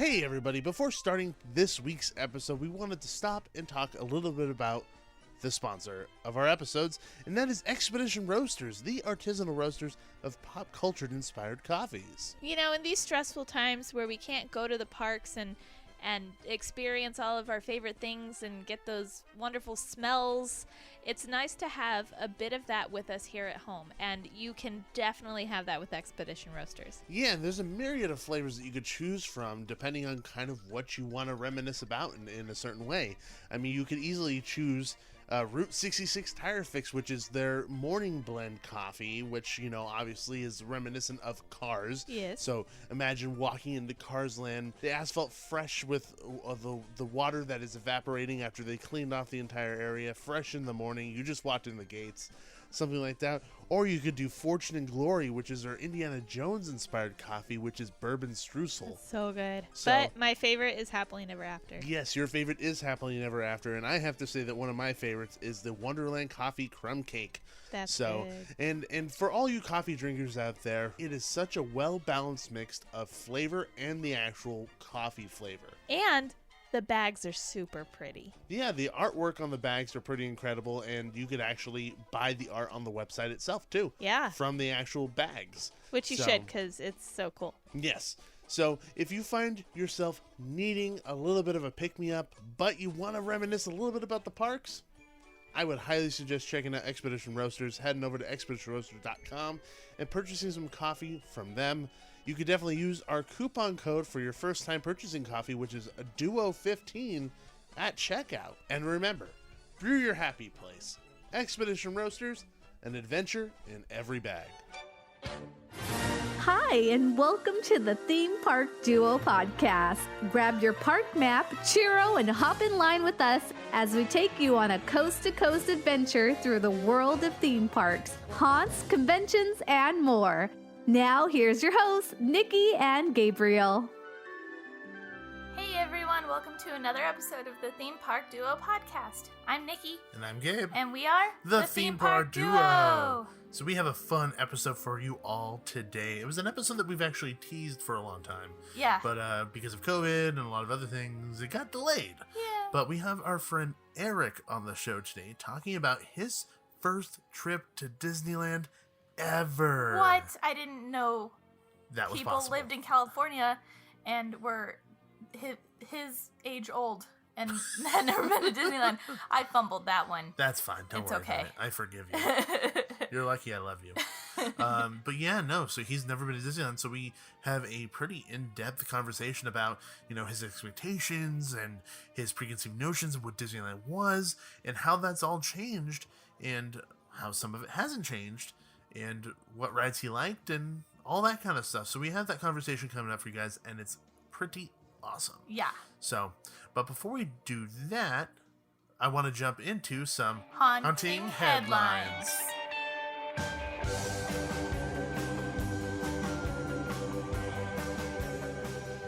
Hey everybody, before starting this week's episode, we wanted to stop and talk a little bit about the sponsor of our episodes, and that is Expedition Roasters, the artisanal roasters of pop culture inspired coffees. You know, in these stressful times where we can't go to the parks and experience all of our favorite things and get those wonderful smells, it's nice to have a bit of that with us here at home, and you can definitely have that with Expedition Roasters. Yeah, and there's a myriad of flavors that you could choose from depending on kind of what you want to reminisce about in a certain way. I mean, you could easily choose Route 66 Tire Fix, which is their morning blend coffee, which, you know, obviously is reminiscent of Cars. Yes. So imagine walking into Cars Land, the asphalt fresh with the water that is evaporating after they cleaned off the entire area, fresh in the morning. You just walked in the gates, something like that. Or you could do Fortune and Glory, which is their Indiana Jones inspired coffee, which is bourbon streusel. That's so good. So, but my favorite is Happily Never After. Yes, your favorite is Happily Never After, and I have to say that one of my favorites is the Wonderland Coffee Crumb Cake. That's good. And And for all you coffee drinkers out there, it is such a well-balanced mix of flavor and the actual coffee flavor. And the bags are super pretty. Yeah, the artwork on the bags are pretty incredible, and you could actually buy the art on the website itself, too. Yeah. From the actual bags. Which you should, because it's so cool. Yes. So if you find yourself needing a little bit of a pick-me-up, but you want to reminisce a little bit about the parks, I would highly suggest checking out Expedition Roasters, heading over to expeditionroasters.com and purchasing some coffee from them. You could definitely use our coupon code for your first time purchasing coffee, which is a Duo15 at checkout. And remember, brew your happy place. Expedition Roasters, an adventure in every bag. Hi, and welcome to the Theme Park Duo podcast. Grab your park map, churro, and hop in line with us as we take you on a coast-to-coast adventure through the world of theme parks, haunts, conventions, and more. Now, here's your hosts, Nikki and Gabriel. Hey everyone, welcome to another episode of the Theme Park Duo podcast. I'm Nikki. And I'm Gabe. And we are the Theme Park Duo. So we have a fun episode for you all today. It was an episode that we've actually teased for a long time. Yeah. But because of COVID and a lot of other things, it got delayed. Yeah. But we have our friend Eric on the show today talking about his first trip to Disneyland ever. What? I didn't know that was people possible. lived in California and were his age old and had never been to Disneyland. I fumbled that one. That's fine. Don't worry about it. I forgive you. You're lucky I love you. But yeah, no, so he's never been to Disneyland, so we have a pretty in-depth conversation about, you know, his expectations and his preconceived notions of what Disneyland was and how that's all changed and how some of it hasn't changed and what rides he liked and all that kind of stuff. So we have that conversation coming up for you guys, and it's pretty awesome. Yeah. So, but before we do that, I want to jump into some Haunting headlines.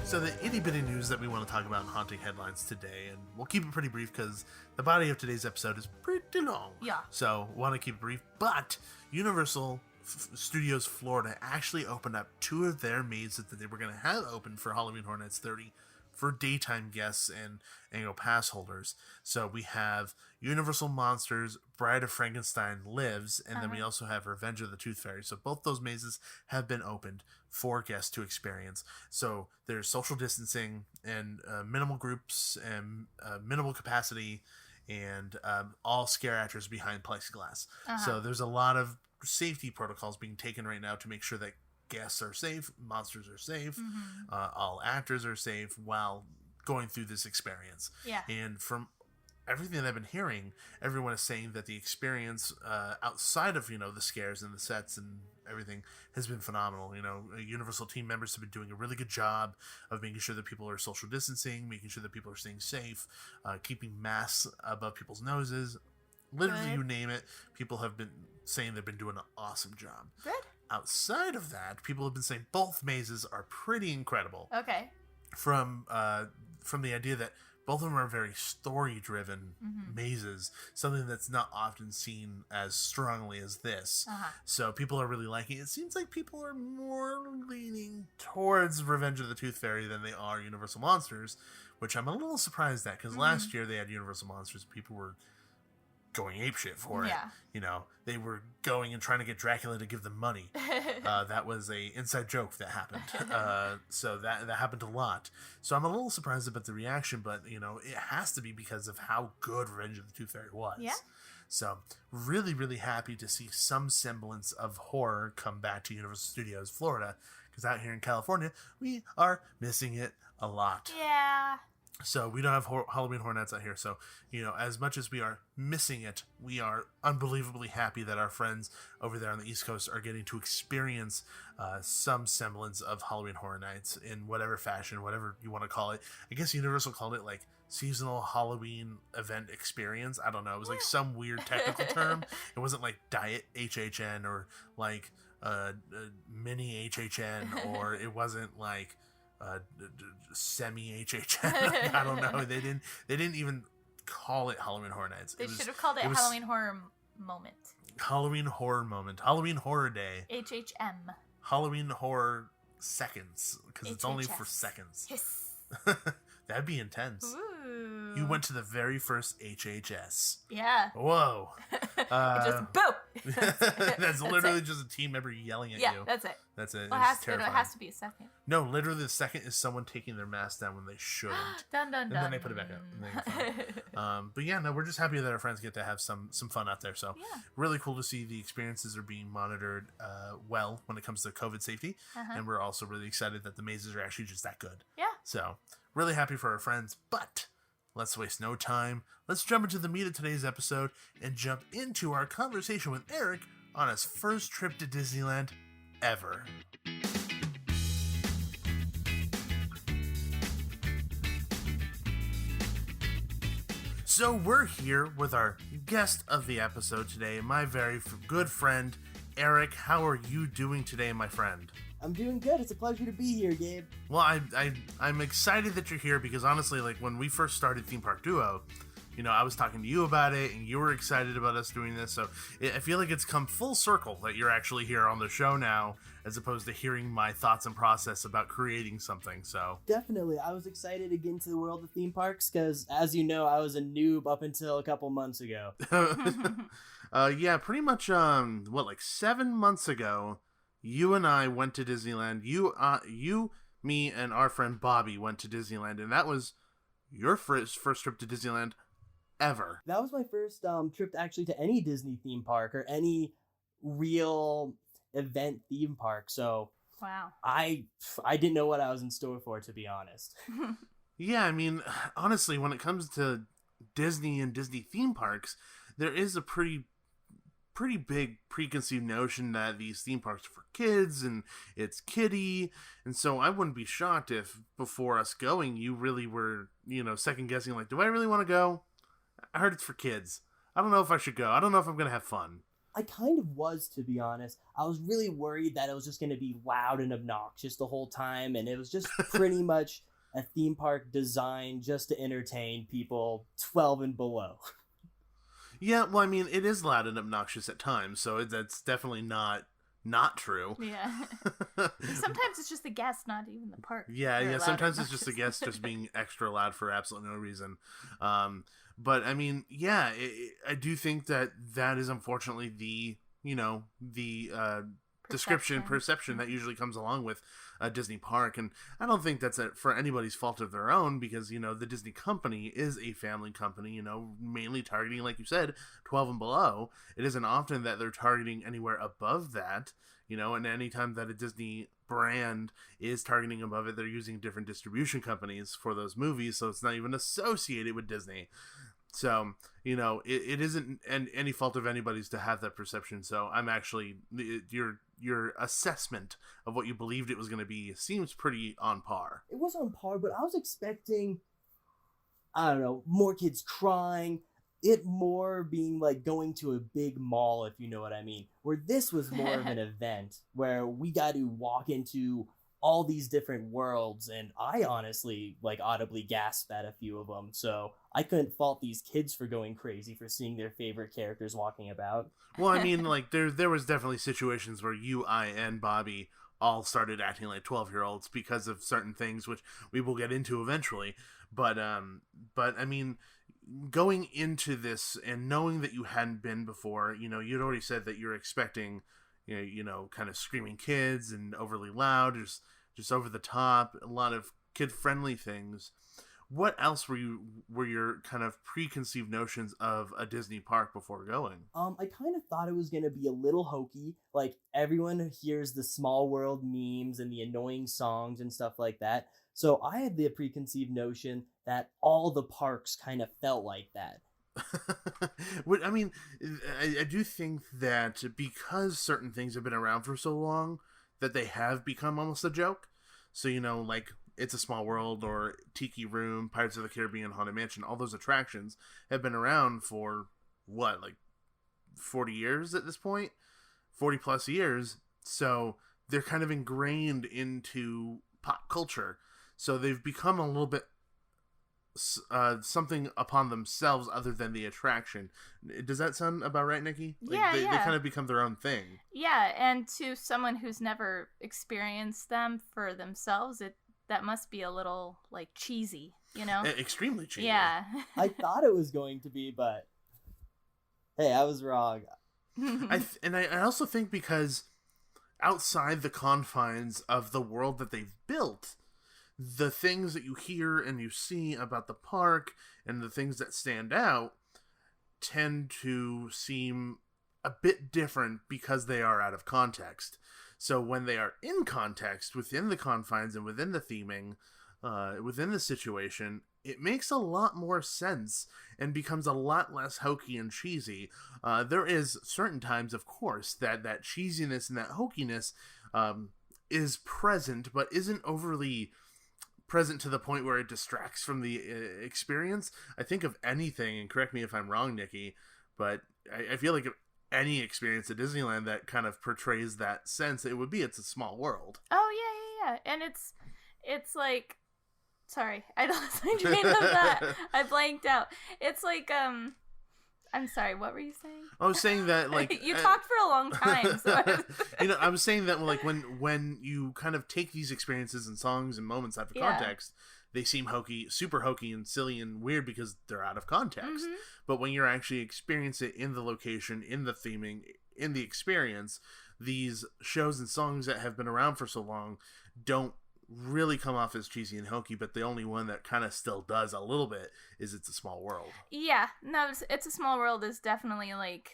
So the itty-bitty news that we want to talk about in Haunting Headlines today, and we'll keep it pretty brief because the body of today's episode is pretty long. Yeah. So want to keep it brief, but Universal Studios Florida actually opened up two of their mazes that they were going to have open for Halloween Horror Nights 30 for daytime guests and annual pass holders. So we have Universal Monsters, Bride of Frankenstein Lives, and then we also have Revenge of the Tooth Fairy. So both those mazes have been opened for guests to experience. So there's social distancing and minimal groups and minimal capacity and all scare actors behind plexiglass. So there's a lot of safety protocols being taken right now to make sure that guests are safe, monsters are safe, all actors are safe while going through this experience. Yeah. And from everything that I've been hearing, everyone is saying that the experience outside of, you know, the scares and the sets and everything has been phenomenal. You know, Universal team members have been doing a really good job of making sure that people are social distancing, making sure that people are staying safe, keeping masks above people's noses. Literally, you name it, people have been saying they've been doing an awesome job. Good. Outside of that, people have been saying both mazes are pretty incredible. Okay. From the idea that both of them are very story-driven mazes, something that's not often seen as strongly as this. So people are really liking it. It seems like people are more leaning towards Revenge of the Tooth Fairy than they are Universal Monsters, which I'm a little surprised at, because last year they had Universal Monsters and people were going apeshit for it. Yeah. They were going and trying to get Dracula to give them money. That was a inside joke that happened. So that happened a lot. So I'm a little surprised about the reaction, but it has to be because of how good Revenge of the Tooth Fairy was. Yeah. So really, really happy to see some semblance of horror come back to Universal Studios Florida, because out here in California we are missing it a lot. Yeah. So we don't have Halloween Horror Nights out here. So, as much as we are missing it, we are unbelievably happy that our friends over there on the East Coast are getting to experience some semblance of Halloween Horror Nights in whatever fashion, whatever you want to call it. I guess Universal called it like seasonal Halloween event experience. I don't know. It was like some weird technical term. It wasn't like Diet HHN or like mini HHN, or it wasn't like semi HHN. I don't know. They didn't even call it Halloween Horror Nights. They should have called it Halloween Horror Moment. Halloween Horror Moment. Halloween Horror Day. HHM. Halloween Horror Seconds, because it's only for seconds. Yes. That'd be intense. Ooh. You went to the very first HHS. Yeah. Whoa. It just boom. That's literally just a team member yelling at you. Yeah, that's it. That's it. Well, it has to be a second. No, literally the second is someone taking their mask down when they shouldn't. Dun, dun, And dun. then they put it back up. And then you're fine. But yeah, no, we're just happy that our friends get to have some fun out there. So Yeah. really cool to see the experiences are being monitored well when it comes to COVID safety. And we're also really excited that the mazes are actually just that good. Yeah. So really happy for our friends. But let's waste no time. Let's jump into the meat of today's episode and jump into our conversation with Eric on his first trip to Disneyland ever. So we're here with our guest of the episode today, my very good friend, Eric. How are you doing today, my friend? I'm doing good. It's a pleasure to be here, Gabe. Well, I'm excited that you're here because honestly, like when we first started Theme Park Duo, I was talking to you about it and you were excited about us doing this. So I feel like it's come full circle that you're actually here on the show now, as opposed to hearing my thoughts and process about creating something. So Definitely. I was excited to get into the world of theme parks because, as you know, I was a noob up until a couple months ago. yeah, pretty much, like 7 months ago, you and I went to Disneyland. You, me, and our friend Bobby went to Disneyland, and that was your first trip to Disneyland ever. That was my first trip actually to any Disney theme park or any real event theme park. So Wow. I didn't know what I was in store for, to be honest. Yeah, I mean, honestly, when it comes to Disney and Disney theme parks, there is a pretty big preconceived notion that these theme parks are for kids and it's kiddie. And so I wouldn't be shocked if before us going, you really were, second guessing, like, do I really want to go? I heard it's for kids. I don't know if I should go. I don't know if I'm going to have fun. I kind of was, to be honest. I was really worried that it was just going to be loud and obnoxious the whole time, and it was just pretty much a theme park designed just to entertain people 12 and below. Yeah, well, I mean, it is loud and obnoxious at times, so that's definitely not true. Yeah. Sometimes it's just the guests, not even the park. Yeah. Sometimes it's just the guests just being extra loud for absolutely no reason. But I mean, yeah, I do think that is unfortunately the perception that usually comes along with a Disney park. And I don't think that's for anybody's fault of their own, because, the Disney company is a family company, mainly targeting, like you said, 12 and below. It isn't often that they're targeting anywhere above that, and anytime that a Disney brand is targeting above it, they're using different distribution companies for those movies. So it's not even associated with Disney. So, it isn't any fault of anybody's to have that perception. So I'm actually, your assessment of what you believed it was going to be seems pretty on par. It was on par, but I was expecting, I don't know, more kids crying, it more being like going to a big mall, if you know what I mean. Where this was more of an event where we got to walk into all these different worlds, and I honestly audibly gasped at a few of them, so I couldn't fault these kids for going crazy for seeing their favorite characters walking about. Well, I mean, there was definitely situations where you, I, and Bobby all started acting like 12-year-olds because of certain things, which we will get into eventually. But I mean, going into this and knowing that you hadn't been before, you know, you'd already said that you're expecting, you know, kind of screaming kids and overly loud, just over the top, a lot of kid-friendly things. What else were your kind of preconceived notions of a Disney park before going? I kind of thought it was going to be a little hokey. Like, everyone hears the Small World memes and the annoying songs and stuff like that. So I had the preconceived notion that all the parks kind of felt like that. I mean, I do think that because certain things have been around for so long, that they have become almost a joke. So, you know, like It's a Small World or Tiki Room, Pirates of the Caribbean, Haunted Mansion, all those attractions have been around for, what, like 40 years at this point? 40 plus years. So they're kind of ingrained into pop culture. So they've become a little bit something upon themselves other than the attraction. Does that sound about right, Nikki? Like they kind of become their own thing. Yeah, and to someone who's never experienced them for themselves, that must be a little, like, cheesy, you know? Extremely cheesy. Yeah. I thought it was going to be, but hey, I was wrong. I also think because outside the confines of the world that they've built, the things that you hear and you see about the park and the things that stand out tend to seem a bit different because they are out of context. So when they are in context, within the confines and within the theming, within the situation, it makes a lot more sense and becomes a lot less hokey and cheesy. There is certain times, of course, that cheesiness and that hokiness is present, but isn't overly present to the point where it distracts from the experience. I think of anything, and correct me if I'm wrong, Nikki, but I feel like any experience at Disneyland that kind of portrays that sense, it would be It's a Small World. Oh, yeah. And it's like, sorry, I lost my train of thought. I blanked out. It's like, I'm sorry, what were you saying? I was saying that, like... you talked for a long time, so I was saying that, like, when you kind of take these experiences and songs and moments out of context, they seem hokey, super hokey and silly and weird because they're out of context. Mm-hmm. But when you're actually experiencing it in the location, in the theming, in the experience, these shows and songs that have been around for so long don't really come off as cheesy and hokey, but the only one that kind of still does a little bit is It's a Small World. Yeah, no, It's a Small World is definitely like,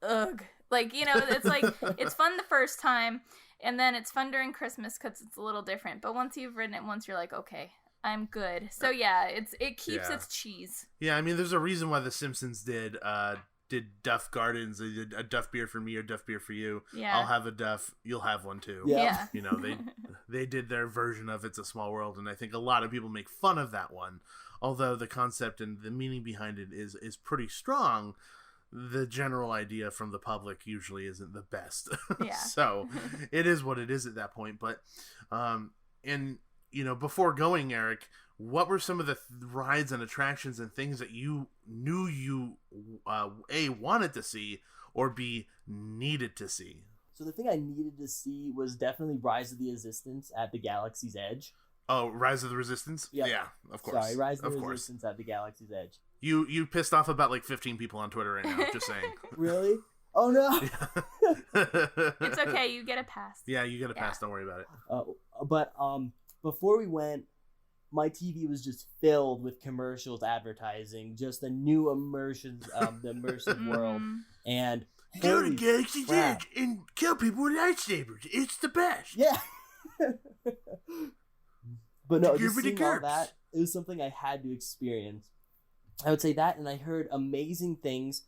ugh. Like, you know, it's like, it's fun the first time, and then it's fun during Christmas because it's a little different. But once you've ridden it once, you're like, okay, I'm good. So yeah, it keeps its cheese. Yeah, I mean, there's a reason why The Simpsons did Duff Gardens. They did a Duff beer for me or Duff beer for you. Yeah. I'll have a Duff, you'll have one too. Yeah. You know, they did their version of It's a Small World, and I think a lot of people make fun of that one. Although the concept and the meaning behind it is pretty strong, the general idea from the public usually isn't the best. Yeah. So it is what it is at that point. But and you know, before going, Eric, what were some of the rides and attractions and things that you knew you A, wanted to see, or B, needed to see? So the thing I needed to see was definitely Rise of the Resistance at the Galaxy's Edge. Oh, Rise of the Resistance? Yep. Yeah, of course. Sorry, Rise of the Resistance at the Galaxy's Edge. You pissed off about like 15 people on Twitter right now, just saying. Really? Oh no! It's okay, you get a pass. Yeah, you get a pass, don't worry about it. But before we went, my TV was just filled with commercials advertising just the new the immersive world. And go to Galaxy's Edge and kill people with lightsabers. It's the best. Yeah. But no, just seeing all that, it was something I had to experience. I would say that, and I heard amazing things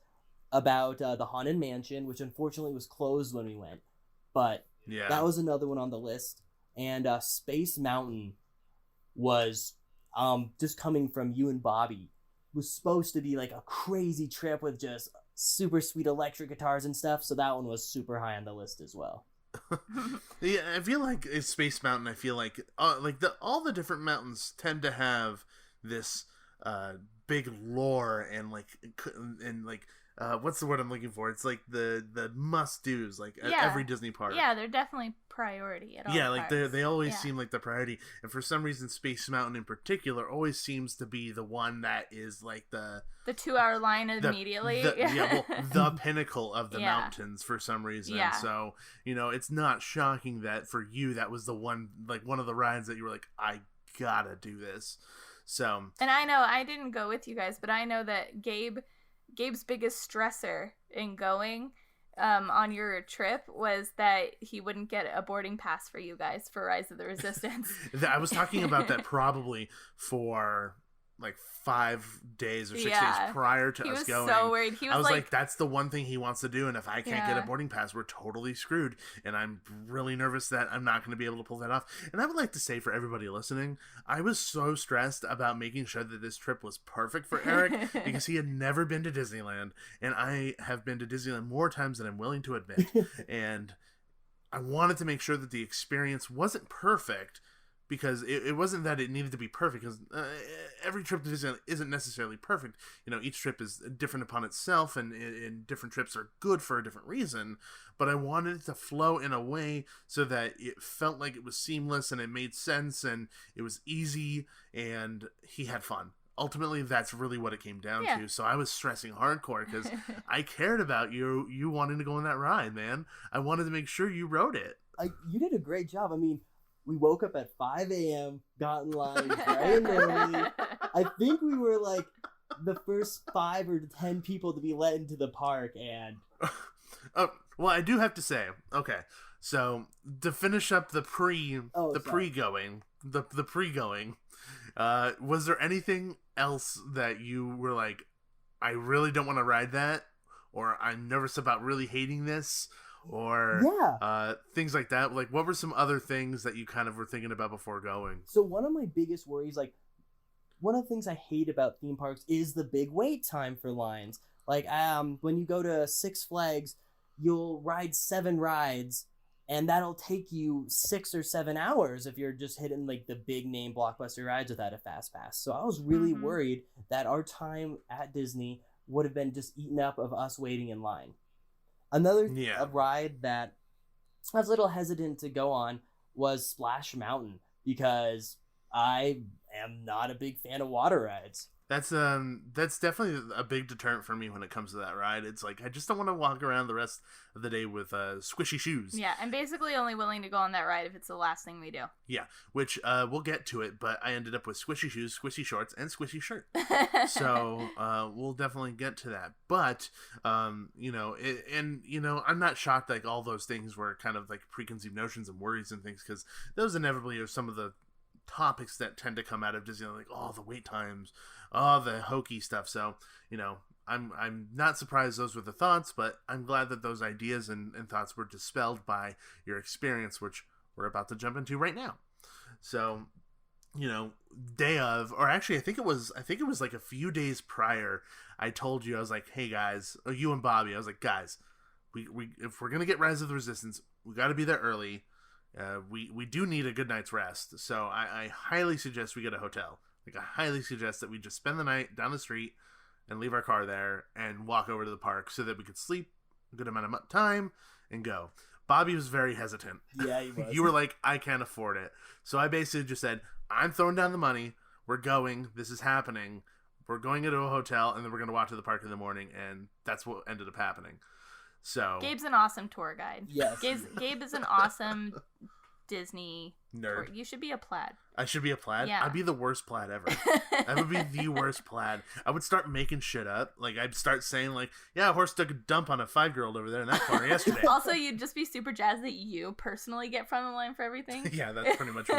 about the Haunted Mansion, which unfortunately was closed when we went. But that was another one on the list. And Space Mountain was, just coming from you and Bobby, was supposed to be like a crazy trip with just super sweet electric guitars and stuff. So that one was super high on the list as well. Yeah, I feel like it's Space Mountain. I feel like all the different mountains tend to have this big lore and what's the word I'm looking for? It's like the must do's, like at Yeah. every Disney park. Yeah, they're definitely priority at all. Yeah, like parks. they always Yeah. seem like the priority, and for some reason, Space Mountain in particular always seems to be the one that is like the 2-hour line immediately. the pinnacle of the Yeah. mountains for some reason. Yeah. So it's not shocking that for you that was the one, like one of the rides that you were like, I gotta do this. So And I know I didn't go with you guys, but I know that Gabe's biggest stressor in going on your trip was that he wouldn't get a boarding pass for you guys for Rise of the Resistance. I was talking about that probably for like 5 days or 6 days prior to He us was going. so worried. He was I was like, like, that's the one thing he wants to do, and if I can't get a Yeah. boarding pass, we're totally screwed. And I'm really nervous that I'm not going to be able to pull that off. And I would like to say for everybody listening, I was so stressed about making sure that this trip was perfect for Eric because he had never been to Disneyland, and I have been to Disneyland more times than I'm willing to admit. And I wanted to make sure that the experience wasn't perfect, because it wasn't that it needed to be perfect, because every trip to Disneyland isn't necessarily perfect. Each trip is different upon itself, and different trips are good for a different reason. But I wanted it to flow in a way so that it felt like it was seamless, and it made sense, and it was easy, and he had fun. Ultimately, that's really what it came down to. So I was stressing hardcore because I cared about you wanting to go on that ride, man. I wanted to make sure you rode it. You did a great job. I mean, we woke up at 5 a.m., got in line bright and early. I think we were like the first 5 or 10 people to be let into the park, and well, I do have to say, okay, so to finish up the pre-going, was there anything else that you were like, I really don't want to ride that, or I'm nervous about really hating this, or things like that? Like, what were some other things that you kind of were thinking about before going? So one of my biggest worries, like one of the things I hate about theme parks is the big wait time for lines. Like when you go to Six Flags, you'll ride 7 rides, and that'll take you 6 or 7 hours if you're just hitting like the big name blockbuster rides without a fast pass. So I was really worried that our time at Disney would have been just eaten up of us waiting in line. Another ride that I was a little hesitant to go on was Splash Mountain, because I am not a big fan of water rides. That's definitely a big deterrent for me when it comes to that ride. It's like, I just don't want to walk around the rest of the day with squishy shoes. Yeah, I'm basically only willing to go on that ride if it's the last thing we do. Yeah, which we'll get to it, but I ended up with squishy shoes, squishy shorts, and squishy shirt. So we'll definitely get to that. But I'm not shocked like all those things were kind of like preconceived notions and worries and things, because those inevitably are some of the topics that tend to come out of Disney, like the wait times, the hokey stuff. So I'm not surprised those were the thoughts, but I'm glad that those ideas and thoughts were dispelled by your experience, which we're about to jump into right now. So day of, or actually I think it was like a few days prior, I told you, I was like, hey guys, or you and Bobby, I was like, guys, we if we're gonna get Rise of the Resistance, we got to be there early. We do need a good night's rest, so I highly suggest we get a hotel. Like, I highly suggest that we just spend the night down the street and leave our car there and walk over to the park so that we could sleep a good amount of time and go. Bobby was very hesitant. Yeah, he was. You were like, I can't afford it. So I basically just said, I'm throwing down the money. We're going. This is happening. We're going into a hotel, and then we're going to walk to the park in the morning, and that's what ended up happening. So Gabe's an awesome tour guide. Yes. Gabe is an awesome Disney nerd. You should be a plaid. I should be a plaid? Yeah. I'd be the worst plaid ever. I would be the worst plaid. I would start making shit up. Like, I'd start saying, like, yeah, a horse took a dump on a 5-year-old over there in that corner yesterday. Also, you'd just be super jazzed that you personally get front of the line for everything. Yeah, that's pretty much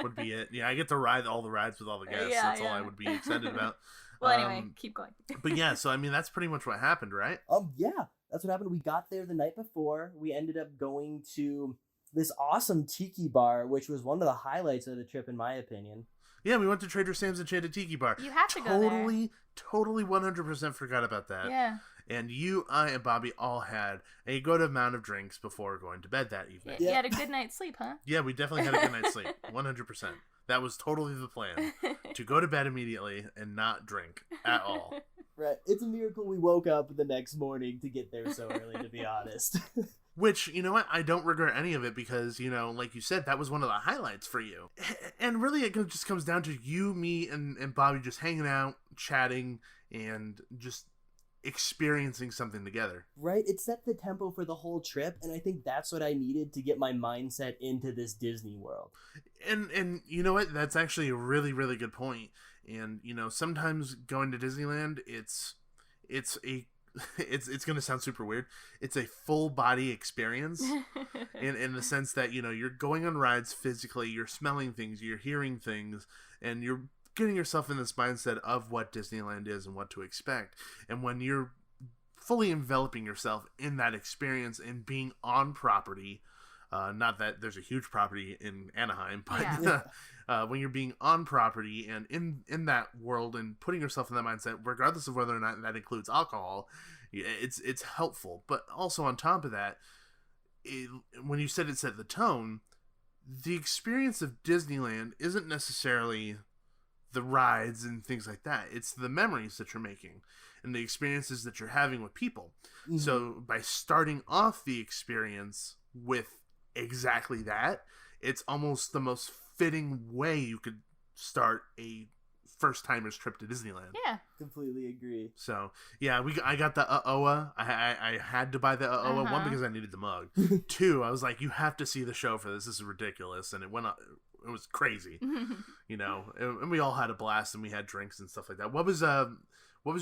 would be it. Yeah, I get to ride all the rides with all the guests. Yeah, that's all I would be excited about. Well, anyway, keep going. But yeah, so I mean, that's pretty much what happened, right? Yeah, that's what happened. We got there the night before. We ended up going to this awesome tiki bar, which was one of the highlights of the trip, in my opinion. Yeah, we went to Trader Sam's Enchanted Tiki Bar. You have to go there. Totally 100% forgot about that. Yeah. And you, I, and Bobby all had a good amount of drinks before going to bed that evening. You had a good night's sleep, huh? Yeah, we definitely had a good night's sleep. 100%. That was totally the plan. To go to bed immediately and not drink at all. Right. It's a miracle we woke up the next morning to get there so early, to be honest. Which, you know what, I don't regret any of it because, you know, like you said, that was one of the highlights for you. And really, it just comes down to you, me, and Bobby just hanging out, chatting, and just experiencing something together. Right? It set the tempo for the whole trip, and I think that's what I needed to get my mindset into this Disney World. And you know what, that's actually a really, really good point. And, you know, sometimes going to Disneyland, it's going to sound super weird. It's a full body experience in the sense that, you know, you're going on rides physically, you're smelling things, you're hearing things, and you're getting yourself in this mindset of what Disneyland is and what to expect. And when you're fully enveloping yourself in that experience and being on property, not that there's a huge property in Anaheim, but when you're being on property and in that world and putting yourself in that mindset, regardless of whether or not that includes alcohol, it's helpful. But also on top of that, when you said it set the tone, the experience of Disneyland isn't necessarily the rides and things like that. It's the memories that you're making and the experiences that you're having with people. Mm-hmm. So by starting off the experience with exactly that, it's almost the most fitting way you could start a first timer's trip to Disneyland. Yeah, completely agree. So yeah, I got the Oa. I had to buy the Oa. One, because I needed the mug. Two, I was like, you have to see the show for this. This is ridiculous, and it went. It was crazy, you know. And we all had a blast, and we had drinks and stuff like that. What was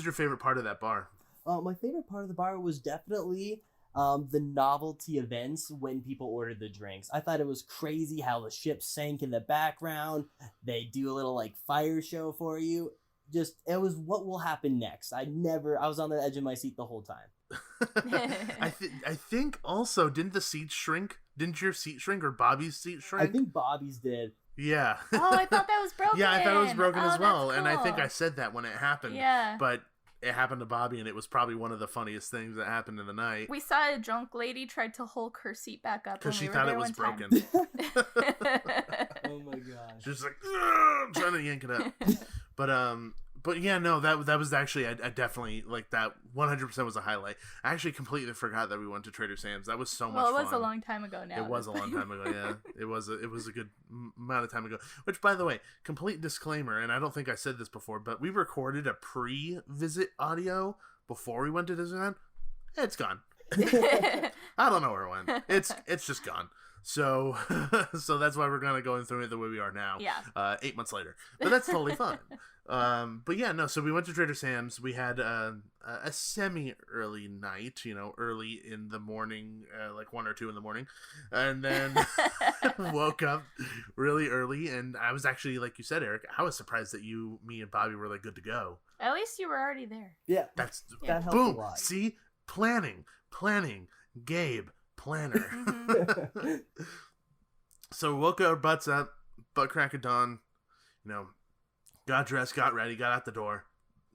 your favorite part of that bar? My favorite part of the bar was definitely the novelty events when people ordered the drinks. I thought it was crazy how the ship sank in the background. They do a little like fire show for you. Just, it was what will happen next. I was on the edge of my seat the whole time. I think also, didn't the seats shrink? Didn't your seat shrink or Bobby's seat shrink? I think Bobby's did. Yeah. Oh, I thought that was broken. Yeah, I thought it was broken as well. Cool. And I think I said that when it happened. Yeah. But it happened to Bobby, and it was probably one of the funniest things that happened in the night. We saw a drunk lady tried to Hulk her seat back up because she we thought it was broken. Oh my gosh. She's like, trying to yank it up. But yeah, no, that was actually, I definitely, like, that 100% was a highlight. I actually completely forgot that we went to Trader Sam's. That was so much fun. Well, it was a long time ago now. It was a long time ago, yeah. It was a good amount of time ago. Which, by the way, complete disclaimer, and I don't think I said this before, but we recorded a pre-visit audio before we went to Disneyland. It's gone. I don't know where it went. It's just gone. So that's why we're kind of going through it the way we are now. Yeah. 8 months later. But that's totally fine. But yeah, no, so we went to Trader Sam's. We had a semi-early night, you know, early in the morning, like 1 or 2 in the morning. And then woke up really early. And I was actually, like you said, Eric, I was surprised that me and Bobby were like good to go. At least you were already there. Yeah. That helped boom. a lot. See? Planning. Gabe. Planner. So we woke our butts up, butt crack of dawn, you know, got dressed, got ready, got out the door,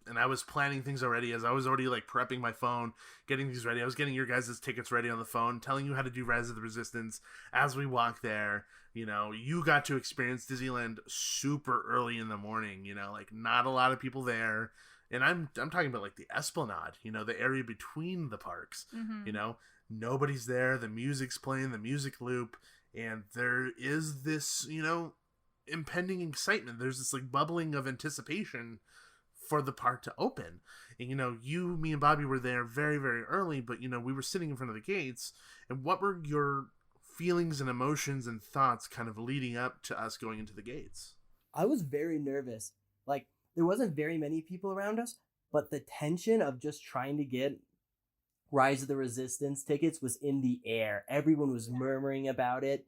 and I was planning things already as I was already like prepping my phone, getting these ready. I was getting your guys' tickets ready on the phone, telling you how to do Rise of the Resistance as we walk there. You know, you got to experience Disneyland super early in the morning, you know, like not a lot of people there. And I'm talking about like the Esplanade, you know, the area between the parks, you know. Nobody's there, the music's playing, the music loop, and there is this, you know, impending excitement. There's this like bubbling of anticipation for the park to open. And, you know, me and Bobby were there very, very early, but, you know, we were sitting in front of the gates. And what were your feelings and emotions and thoughts kind of leading up to us going into the gates? I was very nervous. Like, there wasn't very many people around us, but the tension of just trying to get Rise of the Resistance tickets was in the air. Everyone was murmuring about it.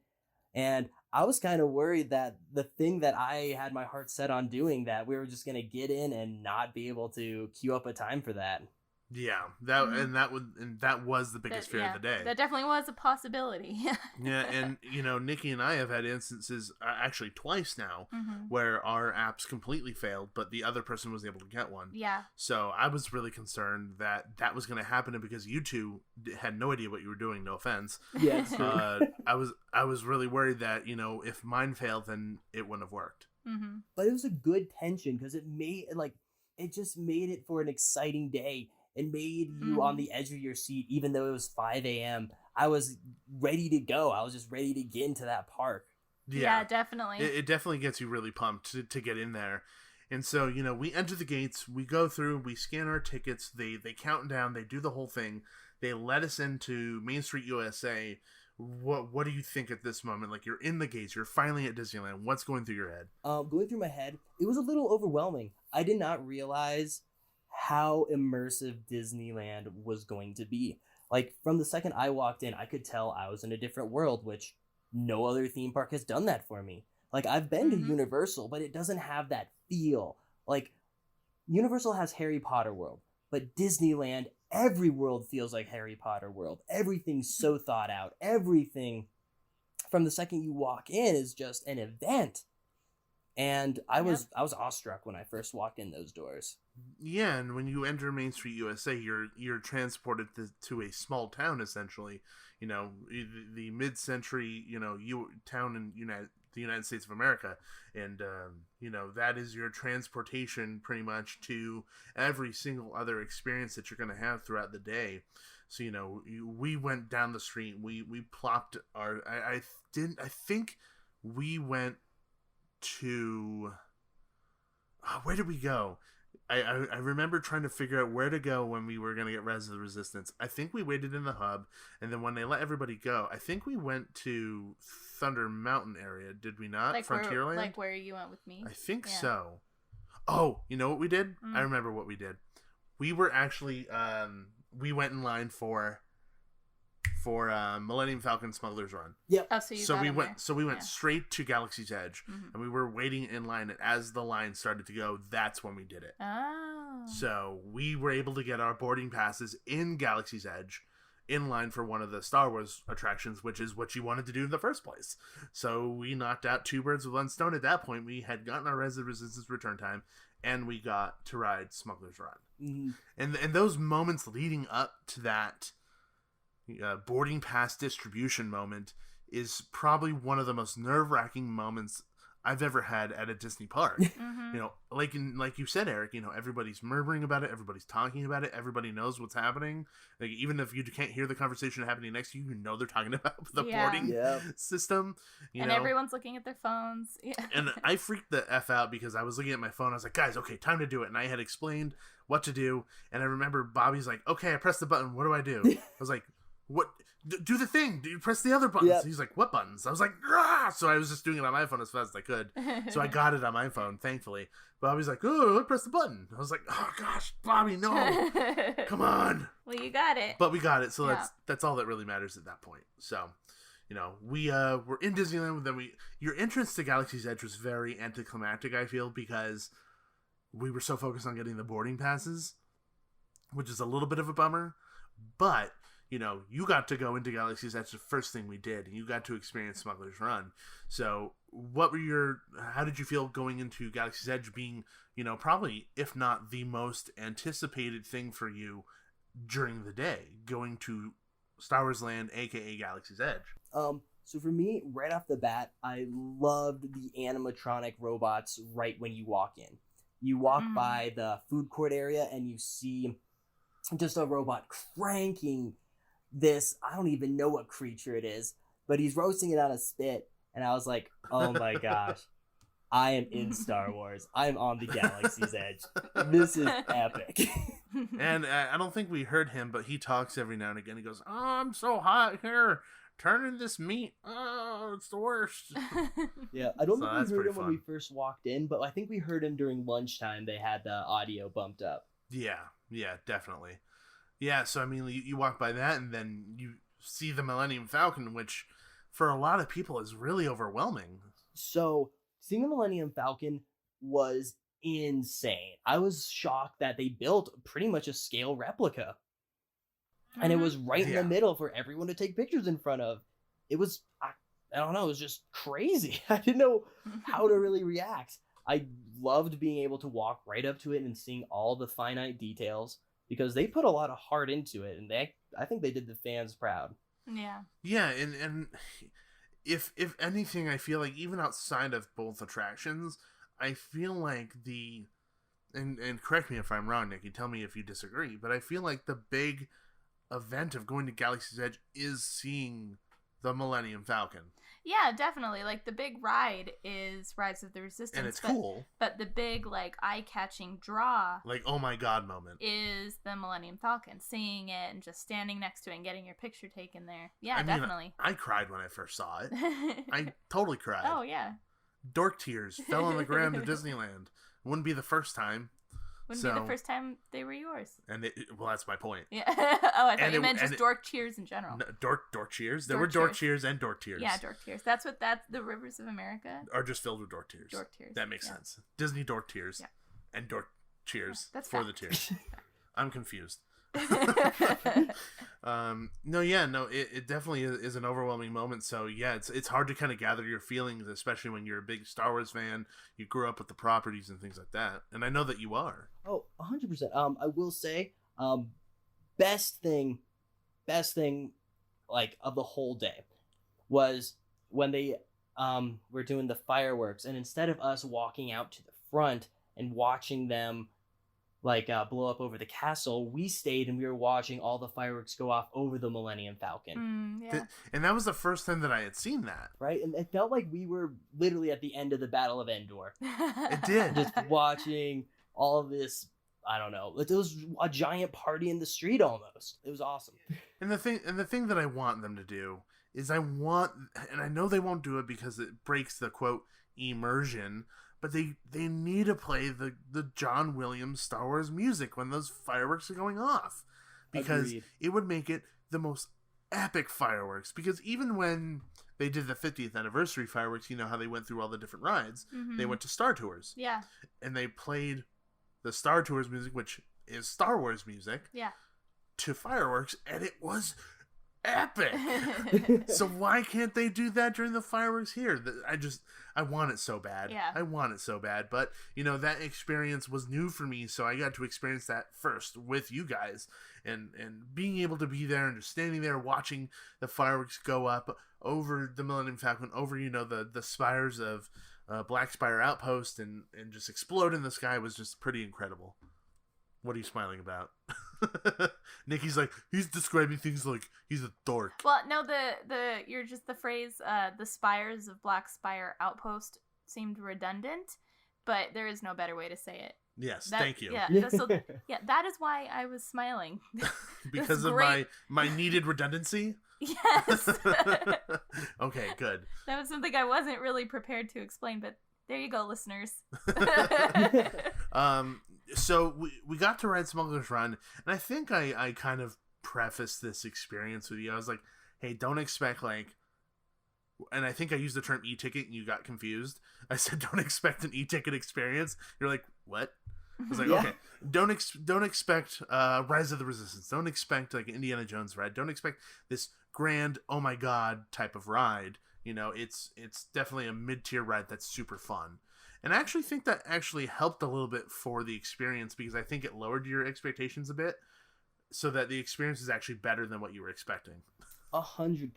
And I was kind of worried that the thing that I had my heart set on doing, that we were just going to get in and not be able to queue up a time for that. Yeah, that was the biggest fear of the day. That definitely was a possibility. Yeah, and you know, Nikki and I have had instances, actually twice now, where our apps completely failed, but the other person was able to get one. Yeah. So I was really concerned that was going to happen, and because you two had no idea what you were doing. No offense. Yeah. I was really worried that, you know, if mine failed, then it wouldn't have worked. But it was a good tension because it it just made it for an exciting day and made you on the edge of your seat, even though it was 5 a.m. I was ready to go. I was just ready to get into that park. Yeah, definitely. It definitely gets you really pumped to get in there. And so, you know, we enter the gates, we go through, we scan our tickets, they count down, they do the whole thing. They let us into Main Street USA. What do you think at this moment? Like, you're in the gates, you're finally at Disneyland. What's going through your head? Going through my head, it was a little overwhelming. I did not realize how immersive Disneyland was going to be. Like, from the second I walked in, I could tell I was in a different world, which no other theme park has done that for me. Like, I've been to Universal, but it doesn't have that feel. Like, Universal has Harry Potter World, but Disneyland, every world feels like Harry Potter World. Everything's so thought out. Everything from the second you walk in is just an event. And I was awestruck when I first walked in those doors. Yeah, and when you enter Main Street USA, you're transported to a small town, essentially. You know, the mid-century, you know, town in the United States of America, and you know, that is your transportation pretty much to every single other experience that you're going to have throughout the day. So, you know, we went down the street, we plopped our I think we went to where did we go? I remember trying to figure out where to go when we were going to get Res of the Resistance. I think we waited in the hub, and then when they let everybody go, I think we went to Thunder Mountain area, did we not? Like Frontierland? Like where you went with me? I think so. Oh, you know what we did? I remember what we did. We were actually, we went in line for Millennium Falcon Smuggler's Run. Yep. Oh, so we went straight to Galaxy's Edge, and we were waiting in line, and as the line started to go, that's when we did it. Oh. So we were able to get our boarding passes in Galaxy's Edge in line for one of the Star Wars attractions, which is what you wanted to do in the first place. So we knocked out two birds with one stone. At that point, we had gotten our Res of the Resistance return time, and we got to ride Smuggler's Run. And those moments leading up to that boarding pass distribution moment is probably one of the most nerve-wracking moments I've ever had at a Disney park. You know, like you said, Eric, you know, everybody's murmuring about it, everybody's talking about it, everybody knows what's happening. Like, even if you can't hear the conversation happening next to you, you know they're talking about the boarding system. You know? Everyone's looking at their phones. Yeah. And I freaked the F out because I was looking at my phone. I was like, guys, okay, time to do it. And I had explained what to do. And I remember Bobby's like, okay, I pressed the button. What do I do? I was like, what? Do the thing. Do you press the other buttons? He's like, what buttons? I was like, ah! So I was just doing it on my phone as fast as I could. So I got it on my phone, thankfully. Bobby's like, oh, press the button. I was like, oh gosh, Bobby, no. Come on. Well, you got it. But we got it. So that's all that really matters at that point. So, you know, we were in Disneyland. Then your entrance to Galaxy's Edge was very anticlimactic, I feel, because we were so focused on getting the boarding passes, which is a little bit of a bummer. But you know, you got to go into Galaxy's Edge the first thing we did, and you got to experience Smuggler's Run. So how did you feel going into Galaxy's Edge being, you know, probably, if not the most anticipated thing for you during the day, going to Star Wars Land, aka Galaxy's Edge? So for me, right off the bat, I loved the animatronic robots right when you walk in. You walk by the food court area, and you see just a robot cranking this, I don't even know what creature it is, but he's roasting it on a spit, and I was like, oh my gosh, I am in Star Wars. I'm on the Galaxy's Edge. This is epic. And I don't think we heard him, but he talks every now and again. He goes, oh, I'm so hot here, turning this meat. Oh, it's the worst. Yeah, I don't think we heard him when we first walked in, but I think we heard him during lunchtime. They had the audio bumped up. Yeah, definitely. Yeah, so I mean, you walk by that, and then you see the Millennium Falcon, which for a lot of people is really overwhelming. So seeing the Millennium Falcon was insane. I was shocked that they built pretty much a scale replica. And it was right in the middle for everyone to take pictures in front of. It was, I don't know, it was just crazy. I didn't know how to really react. I loved being able to walk right up to it and seeing all the finite details, because they put a lot of heart into it, and I think they did the fans proud. Yeah. Yeah, and if anything, I feel like even outside of both attractions, I feel like the and correct me if I'm wrong, Nikki, tell me if you disagree, but I feel like the big event of going to Galaxy's Edge is seeing the Millennium Falcon. Yeah, definitely. Like, the big ride is Rise of the Resistance. And it's cool. But the big, like, eye-catching draw... Like, oh my god moment. ...is the Millennium Falcon. Seeing it and just standing next to it and getting your picture taken there. Yeah, I mean, definitely. I cried when I first saw it. I totally cried. Oh, yeah. Dork tears fell on the ground at Disneyland. Wouldn't be the first time. Wouldn't be the first time they were yours. And well, that's my point. Yeah. Oh, I thought you meant just dork cheers in general. No, dork cheers. There were dork cheers and dork tears. Yeah, dork tears. That's the rivers of America are just filled with dork tears. Dork tears. That makes sense. Disney dork tears. Yeah. And dork cheers that's for fact. the tears. I'm confused. It definitely is an overwhelming moment. So yeah, it's hard to kind of gather your feelings, especially when you're a big Star Wars fan. You grew up with the properties and things like that, and I know that you are. Oh, 100%. I will say, best thing, like, of the whole day was when they were doing the fireworks, and instead of us walking out to the front and watching them like blow up over the castle, we stayed and we were watching all the fireworks go off over the Millennium Falcon. Yeah. And that was the first time that I had seen that. Right? And it felt like we were literally at the end of the Battle of Endor. It did. Just watching all of this, I don't know, it was a giant party in the street almost. It was awesome. And the thing that I want them to do is and I know they won't do it because it breaks the quote immersion, but they need to play the John Williams Star Wars music when those fireworks are going off, because Agreed. It would make it the most epic fireworks. Because even when they did the 50th anniversary fireworks, you know how they went through all the different rides. Mm-hmm. They went to Star Tours. Yeah. And they played the Star Tours music, which is Star Wars music. Yeah. To fireworks, and it was epic. So why can't they do that during the fireworks here? I want it so bad. Yeah. I want it so bad. But, that experience was new for me, so I got to experience that first with you guys. And being able to be there and just standing there watching the fireworks go up over the Millennium Falcon, over, the spires of Black Spire Outpost and just explode in the sky was just pretty incredible. What are you smiling about? Nikki's like, he's describing things like he's a dork. Well, no, the phrase the spires of Black Spire Outpost seemed redundant, but there is no better way to say it. Yes, thank you. Yeah, that is why I was smiling. Because of my needed redundancy? Yes. Okay, good. That was something I wasn't really prepared to explain, but there you go, listeners. So we got to ride Smuggler's Run, and I think I kind of prefaced this experience with you. I was like, hey, don't expect and I think I used the term e-ticket and you got confused. I said, don't expect an e-ticket experience. You're like, what? I was like, okay, don't expect Rise of the Resistance. Don't expect like Indiana Jones ride. Don't expect this grand, oh my god type of ride. It's definitely a mid-tier ride that's super fun. And I actually think that actually helped a little bit for the experience, because I think it lowered your expectations a bit so that the experience is actually better than what you were expecting. 100%.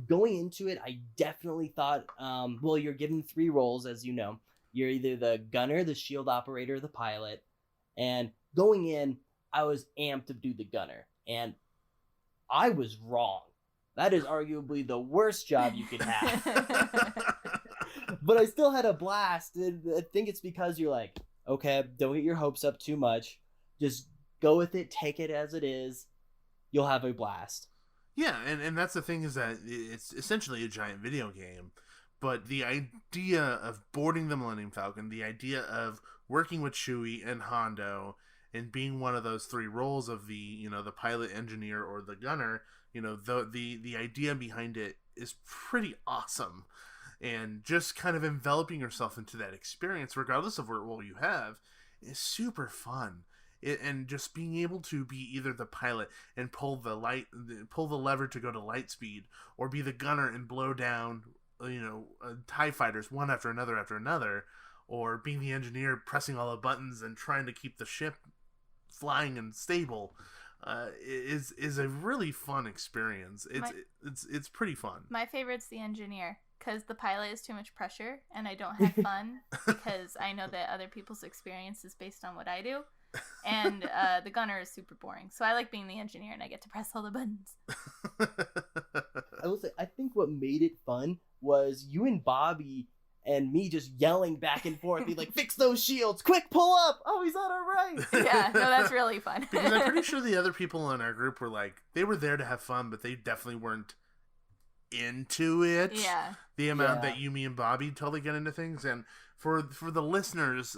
Going into it, I definitely thought, you're given 3 roles, as you know. You're either the gunner, the shield operator, the pilot. And going in, I was amped to do the gunner. And I was wrong. That is arguably the worst job you could have. But I still had a blast. And I think it's because you're like, okay, don't get your hopes up too much. Just go with it. Take it as it is. You'll have a blast. Yeah, and that's the thing, is that it's essentially a giant video game. But the idea of boarding the Millennium Falcon, the idea of working with Chewie and Hondo, and being one of those 3 roles of the the pilot, engineer, or the gunner, the idea behind it is pretty awesome. And just kind of enveloping yourself into that experience, regardless of what role you have, is super fun. And just being able to be either the pilot and pull the lever to go to light speed, or be the gunner and blow down TIE fighters one after another, or being the engineer pressing all the buttons and trying to keep the ship flying and stable, is a really fun experience. It's pretty fun. My favorite's the engineer, because the pilot is too much pressure and I don't have fun because I know that other people's experience is based on what I do. And the gunner is super boring. So I like being the engineer and I get to press all the buttons. I will say, I think what made it fun was you and Bobby and me just yelling back and forth, be like, fix those shields, quick, pull up. Oh, he's on our right. Yeah, no, that's really fun. Because I'm pretty sure the other people in our group were like, they were there to have fun, but they definitely weren't into it. Yeah. The amount that you, me, and Bobby totally get into things. And for the listeners,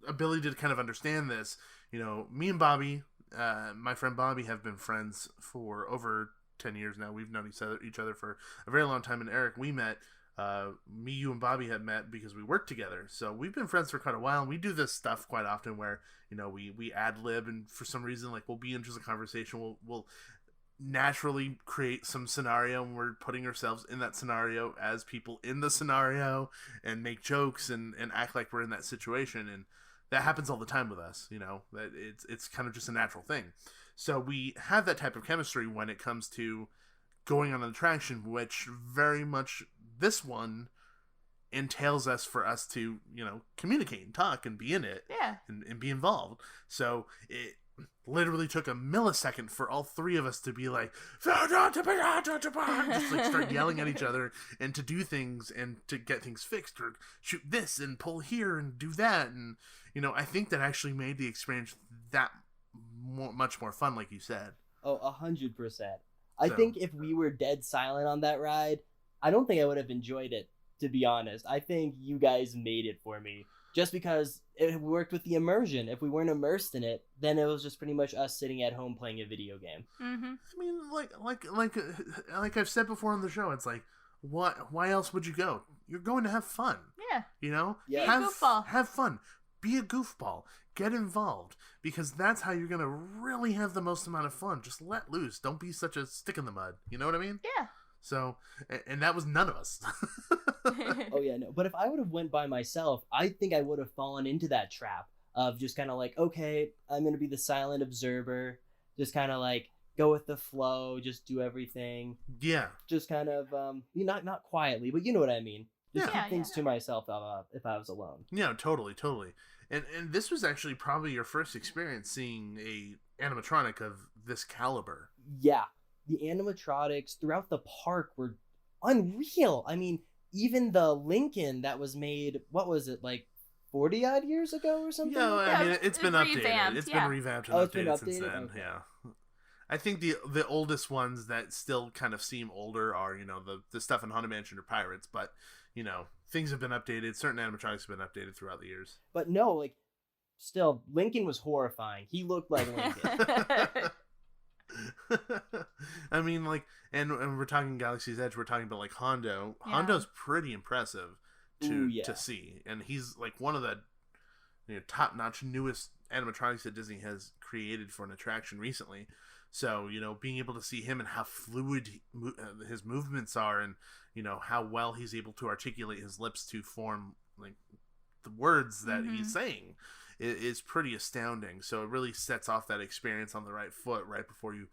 ability to kind of understand this, you know, me and Bobby, my friend Bobby, have been friends for over 10 years now. We've known each other for a very long time. And Eric, we met, me, you, and Bobby had met because we worked together. So we've been friends for quite a while, and we do this stuff quite often where, you know, we ad-lib, and for some reason, like, we'll be into a conversation, we'll naturally create some scenario, and we're putting ourselves in that scenario as people in the scenario and make jokes and act like we're in that situation. And that happens all the time with us, you know, that it's kind of just a natural thing. So we have that type of chemistry when it comes to going on an attraction, which very much this one entails us for us to, you know, communicate and talk and be in it. Yeah. And be involved. So it literally took a millisecond for all three of us to be like, just like start yelling at each other and to do things and to get things fixed or shoot this and pull here and do that. And, you know, I think that actually made the experience that much more fun, like you said. Oh, 100%. I think if we were dead silent on that ride, I don't think I would have enjoyed it, to be honest. I think you guys made it for me. Just because it worked with the immersion. If we weren't immersed in it, then it was just pretty much us sitting at home playing a video game. Mm-hmm. I mean, like I've said before on the show, it's like, why else would you go? You're going to have fun. Yeah. You know? Yeah. Be a goofball. Have fun. Be a goofball. Get involved. Because that's how you're going to really have the most amount of fun. Just let loose. Don't be such a stick in the mud. You know what I mean? Yeah. So, and that was none of us. Oh, yeah, no. But if I would have went by myself, I think I would have fallen into that trap of just kind of like, okay, I'm going to be the silent observer. Just kind of like go with the flow. Just do everything. Yeah. Just kind of, not quietly, but you know what I mean. Just Yeah. keep things to myself if I was alone. Yeah, totally. And this was actually probably your first experience seeing a animatronic of this caliber. Yeah. The animatronics throughout the park were unreal. I mean, even the Lincoln that was made, what was it, like 40 odd years ago or something? Yeah, I mean, it's been updated. revamped, It's yeah. been revamped and Oh, it's been updated since updated? then. Okay. Yeah. I think the oldest ones that still kind of seem older are, you know, the stuff in Haunted Mansion or Pirates, but, you know, things have been updated. Certain animatronics have been updated throughout the years. But no, like, still, Lincoln was horrifying. He looked like Lincoln. I mean, like, and we're talking Galaxy's Edge, we're talking about, like, Hondo. Yeah. Hondo's pretty impressive Ooh, yeah. to see. And he's, like, one of the, you know, top-notch newest animatronics that Disney has created for an attraction recently. So, you know, being able to see him and how fluid his movements are and, you know, how well he's able to articulate his lips to form, like, the words that he's saying is pretty astounding. So it really sets off that experience on the right foot right before you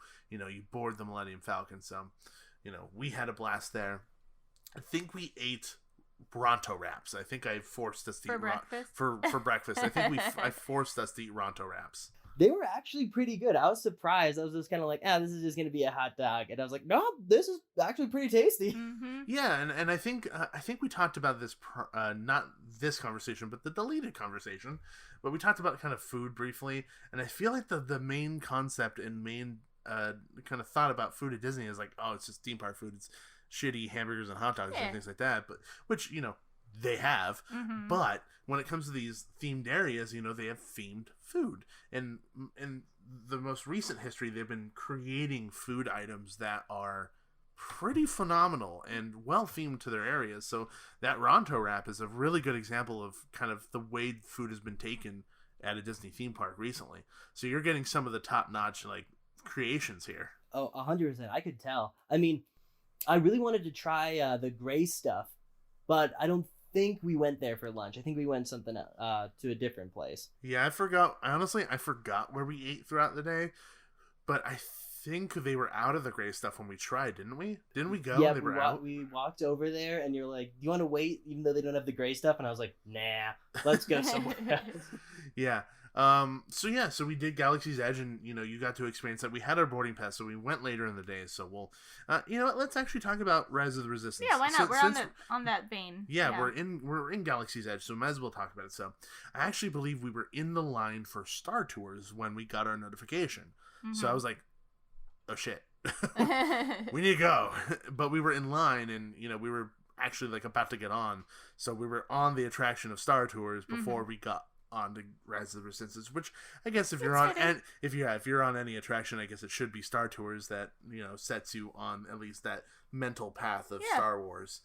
board the Millennium Falcon. So, you know, we had a blast there. I think we ate Ronto wraps. I think I forced us to For eat breakfast? for breakfast. I think I forced us to eat Ronto wraps. They were actually pretty good. I was surprised. I was just kind of like, this is just going to be a hot dog. And I was like, no, this is actually pretty tasty. Mm-hmm. Yeah, and I think we talked about this, not this conversation, but the deleted conversation. But we talked about kind of food briefly, and I feel like the main concept and main kind of thought about food at Disney is like, oh, it's just theme park food. It's shitty hamburgers and hot dogs and things like that. But which, you know, they have. Mm-hmm. But when it comes to these themed areas, you know, they have themed food. And in the most recent history, they've been creating food items that are pretty phenomenal and well themed to their areas. So that Ronto wrap is a really good example of kind of the way food has been taken at a Disney theme park recently. So you're getting some of the top-notch, like, creations here. Oh, 100%. I could tell. I mean, I really wanted to try the gray stuff, but I don't think we went there for lunch. I think we went something to a different place. Yeah, I forgot. Honestly, I forgot where we ate throughout the day, but I think they were out of the gray stuff when we tried, didn't we? Didn't we go? Yeah, They were out. we walked over there, and you're like, "Do you want to wait, even though they don't have the gray stuff?" And I was like, "Nah, let's go somewhere else." Yeah. So we did Galaxy's Edge, and you got to experience that. We had our boarding pass, so we went later in the day. So we'll, you know what? Let's actually talk about Rise of the Resistance. Yeah, why not? We're on that vein. Yeah, we're in Galaxy's Edge, so might as well talk about it. So I actually believe we were in the line for Star Tours when we got our notification. Mm-hmm. So I was like, oh shit, we need to go. But we were in line, and we were actually like about to get on. So we were on the attraction of Star Tours before we got on to Rise of the Resistance, which I guess if you're on any attraction, I guess it should be Star Tours that sets you on at least that mental path of Star Wars.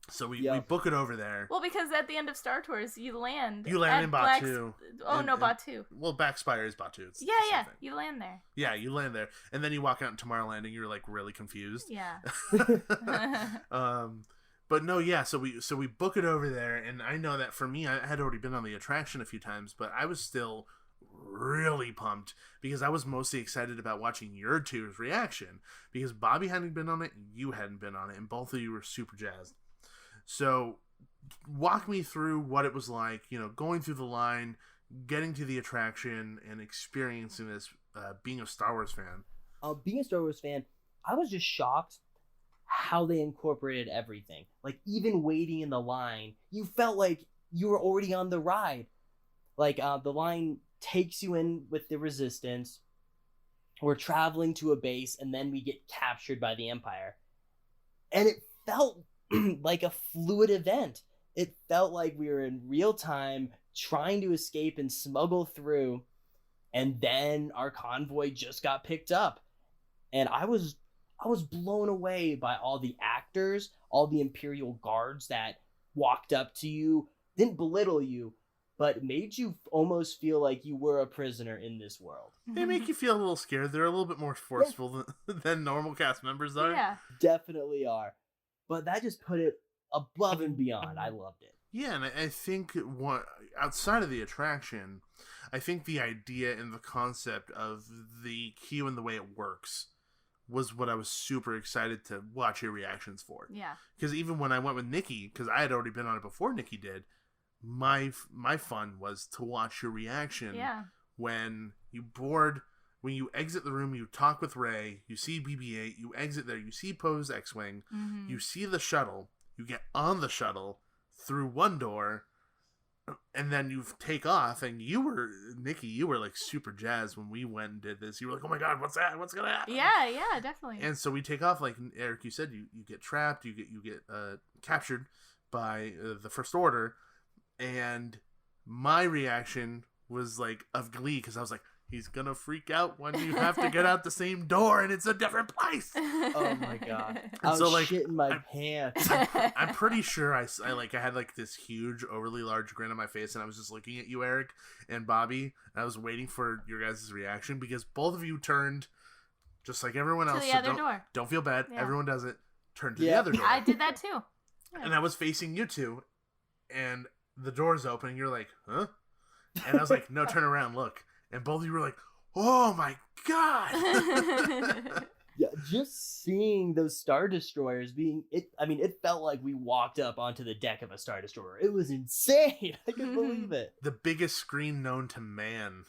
So we book it over there. Well, because at the end of Star Tours, you land in Batuu. Batuu. Well, Backspire is Batuu. It's yeah. You land there. Yeah, you land there, and then you walk out in Tomorrowland, and you're like really confused. Yeah. But no, yeah. So we book it over there, and I know that for me, I had already been on the attraction a few times, but I was still really pumped because I was mostly excited about watching your two's reaction because Bobby hadn't been on it, and you hadn't been on it, and both of you were super jazzed. So, walk me through what it was like, going through the line, getting to the attraction, and experiencing this, being a Star Wars fan. Being a Star Wars fan, I was just shocked how they incorporated everything. Like, even waiting in the line, you felt like you were already on the ride. Like, the line takes you in with the Resistance. We're traveling to a base, and then we get captured by the Empire. And it felt like a fluid event. It felt like we were in real time trying to escape and smuggle through, and then our convoy just got picked up. And I was blown away by all the actors, all the Imperial guards that walked up to you, didn't belittle you, but made you almost feel like you were a prisoner in this world. They make you feel a little scared. They're a little bit more forceful than normal cast members are. Yeah. Definitely are. But that just put it above and beyond. I loved it. Yeah, and I think outside of the attraction, I think the idea and the concept of the queue and the way it works was what I was super excited to watch your reactions for. Yeah. Because even when I went with Nikki, because I had already been on it before Nikki did, my fun was to watch your reaction. Yeah. When you board, when you exit the room, you talk with Rey, you see BB-8, you exit there, you see Poe's X-Wing, you see the shuttle, you get on the shuttle through one door, and then you take off, and Nikki, you were like super jazzed when we went and did this. You were like, oh my god, what's that? What's gonna happen? Yeah, definitely. And so we take off, like Eric, you said, you get trapped, you get captured by the First Order, and my reaction was like of glee, because I was like, he's gonna freak out when you have to get out the same door and it's a different place. Oh my god! I was shitting my pants. I'm pretty sure I had like this huge, overly large grin on my face, and I was just looking at you, Eric and Bobby, and I was waiting for your guys' reaction because both of you turned just like everyone else. To the other door. Don't feel bad. Yeah. Everyone does it. Turn to the other door. I did that too. Yeah. And I was facing you two, and the door's open, and you're like, huh? And I was like, no, turn around, look. And both of you were like, oh my god! Yeah, just seeing those Star Destroyers it felt like we walked up onto the deck of a Star Destroyer. It was insane. I couldn't believe it. The biggest screen known to man,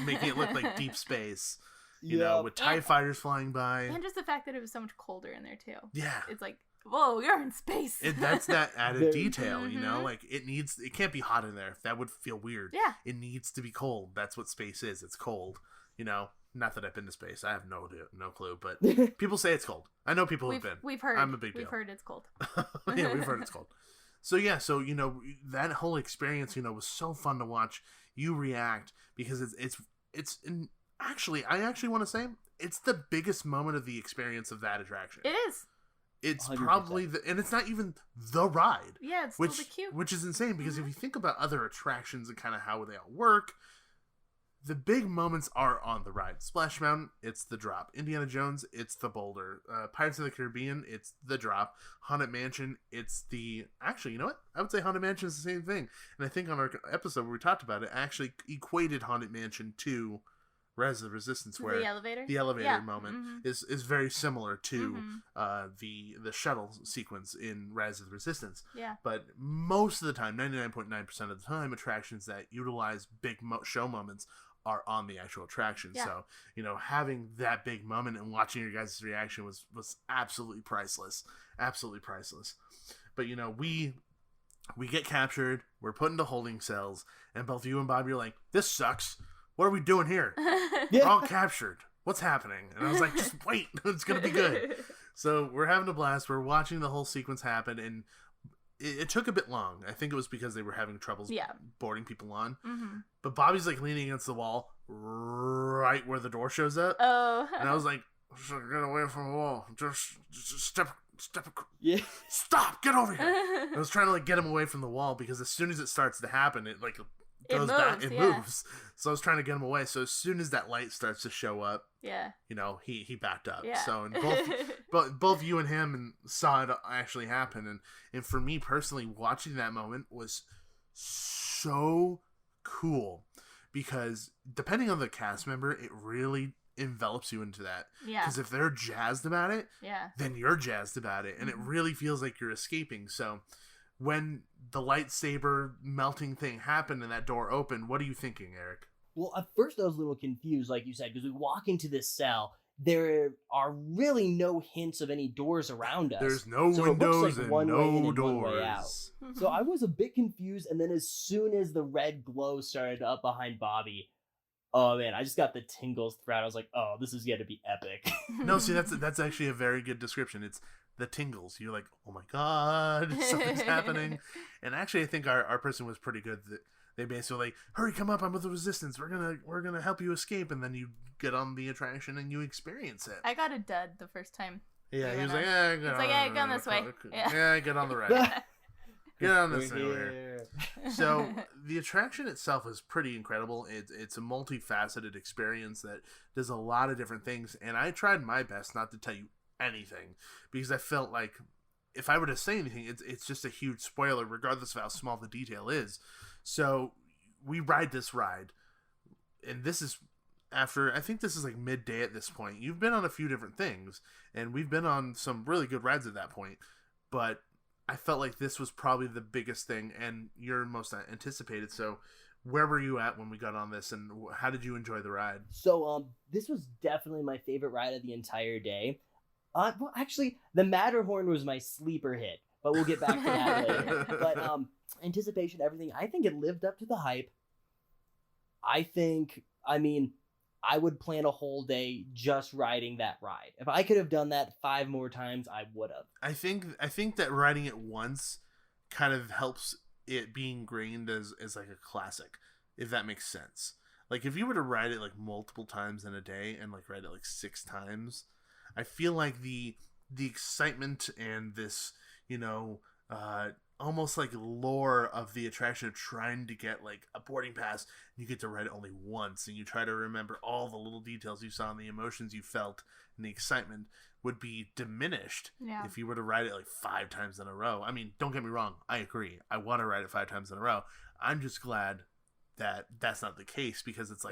making it look like deep space. You know, with TIE fighters flying by. And just the fact that it was so much colder in there, too. Yeah. It's like, whoa, you're in space. That's that added detail, you know? Like, it can't be hot in there. That would feel weird. Yeah. It needs to be cold. That's what space is. It's cold. You know? Not that I've been to space. I have no clue, but people say it's cold. I know people have been. We've heard. I'm a big deal. We've heard it's cold. Yeah, we've heard it's cold. So, yeah, you know, that whole experience, you know, was so fun to watch you react because I actually want to say it's the biggest moment of the experience of that attraction. It is. It's 100%. probably and it's not even the ride. Yeah, it's still the queue. Which is insane because if you think about other attractions and kind of how they all work, the big moments are on the ride. Splash Mountain, it's the drop. Indiana Jones, it's the boulder. Pirates of the Caribbean, it's the drop. Haunted Mansion, it's the... Actually, you know what? I would say Haunted Mansion is the same thing. And I think on our episode where we talked about it, I actually equated Haunted Mansion to Rise of the Resistance, where The elevator? the elevator Yeah. moment Mhm. is very similar to Mhm. the shuttle sequence in Rise of the Resistance. Yeah. But most of the time, 99.9% of the time, attractions that utilize big show moments are on the actual attraction. Yeah. So, having that big moment and watching your guys' reaction was absolutely priceless. Absolutely priceless. But, we get captured, we're put into holding cells, and both you and Bobby are like, this sucks. What are we doing here? We're all captured. What's happening? And I was like, just wait. It's going to be good. So we're having a blast. We're watching the whole sequence happen, and it took a bit long. I think it was because they were having troubles boarding people on. Mm-hmm. But Bobby's like leaning against the wall right where the door shows up. Oh. And I was like, get away from the wall. Just step. Yeah. Stop! Get over here! I was trying to get him away from the wall because as soon as it starts to happen, it goes back. It moves. So I was trying to get him away. So as soon as that light starts to show up, he backed up. Yeah. So and both you and him saw it actually happen. And for me personally, watching that moment was so cool because depending on the cast member, it really envelops you into that. Yeah. Because if they're jazzed about it, then you're jazzed about it. And it Mhm. really feels like you're escaping. So when the lightsaber melting thing happened and that door opened, what are you thinking, Eric? Well, at first I was a little confused, like you said, because we walk into this cell. There are really no hints of any doors around us. There's no so windows it looks like and one way in no and one way doors. out. So I was a bit confused, and then as soon as the red glow started up behind Bobby, oh man, I just got the tingles throughout. I was like, oh, this is going to be epic. No, see, that's actually a very good description. It's the tingles. You're like, oh my god, something's happening. And actually, I think our person was pretty good. They basically like, hurry, come up, I'm with the Resistance. We're gonna help you escape. And then you get on the attraction and you experience it. I got a dud the first time. Yeah, he was like, go this way. Yeah, get on the right. Get on this over here. So the attraction itself is pretty incredible. It's a multifaceted experience that does a lot of different things, and I tried my best not to tell you anything because I felt like if I were to say anything, it's just a huge spoiler, regardless of how small the detail is. So we ride this ride, and this is after, I think this is midday at this point. You've been on a few different things, and we've been on some really good rides at that point, but I felt like this was probably the biggest thing and your most anticipated. So where were you at when we got on this, and how did you enjoy the ride? So this was definitely my favorite ride of the entire day. Well, actually, the Matterhorn was my sleeper hit, but we'll get back to that later. But anticipation, everything, I think it lived up to the hype. I would plan a whole day just riding that ride. If I could have done that 5 more times, I would have. I think that riding it once kind of helps it be ingrained as like a classic, if that makes sense. Like if you were to ride it multiple times in a day and ride it 6 times, I feel like the excitement and this, almost lore of the attraction of trying to get a boarding pass, and you get to ride it only once, and you try to remember all the little details you saw and the emotions you felt and the excitement would be diminished if you were to ride it 5 times in a row. I mean, don't get me wrong, I agree. I want to ride it 5 times in a row. I'm just glad that that's not the case, because it's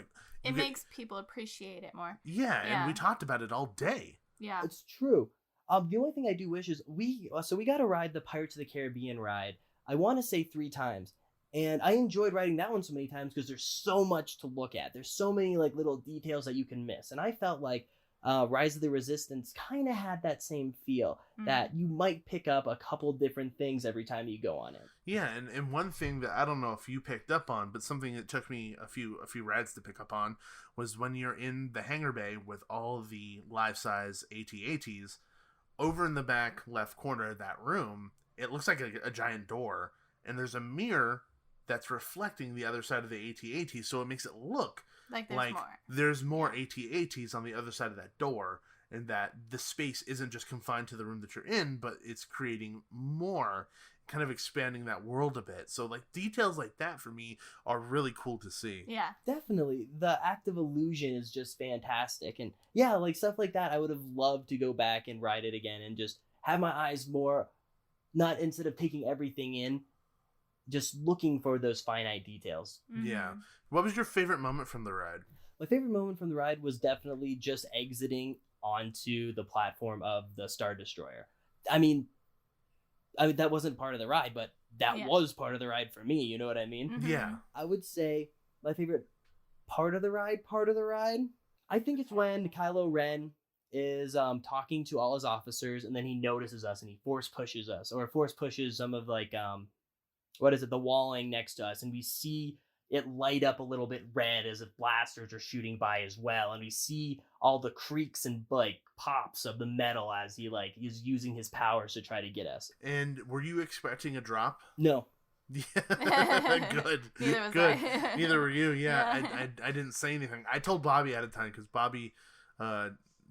it makes people appreciate it more. Yeah, and we talked about it all day. Yeah, it's true. The only thing I do wish is we got to ride the Pirates of the Caribbean ride. I want to say 3 times, and I enjoyed riding that one so many times because there's so much to look at. There's so many little details that you can miss, and I felt like Rise of the Resistance kind of had that same feel, that you might pick up a couple different things every time you go on it. Yeah, and one thing that I don't know if you picked up on, but something that took me a few rides to pick up on, was when you're in the hangar bay with all the life-size AT-ATs. Over in the back left corner of that room, it looks like a giant door, and there's a mirror that's reflecting the other side of the AT-AT, so it makes it look like there's more AT-ATs on the other side of that door, and that the space isn't just confined to the room that you're in, but it's creating more, kind of expanding that world a bit. So details like that for me are really cool to see. Yeah, definitely. The active illusion is just fantastic, and yeah, stuff like that I would have loved to go back and ride it again and just have my eyes more, not instead of taking everything in, just looking for those finite details. Yeah. What was your favorite moment from the ride? My favorite moment from the ride was definitely just exiting onto the platform of the Star Destroyer. I mean that wasn't part of the ride, but that was part of the ride for me. You know what I mean? Mm-hmm. Yeah. I would say my favorite part of the ride, I think it's when Kylo Ren is talking to all his officers, and then he notices us and he force pushes some of like the walling next to us, and we see it light up a little bit red as if blasters are shooting by as well, and we see all the creaks and like pops of the metal as he like is using his powers to try to get us. And were you expecting a drop? No. Yeah, good. Neither was good. I. Neither were you. Yeah, I didn't say anything. I told Bobby at a time because Bobby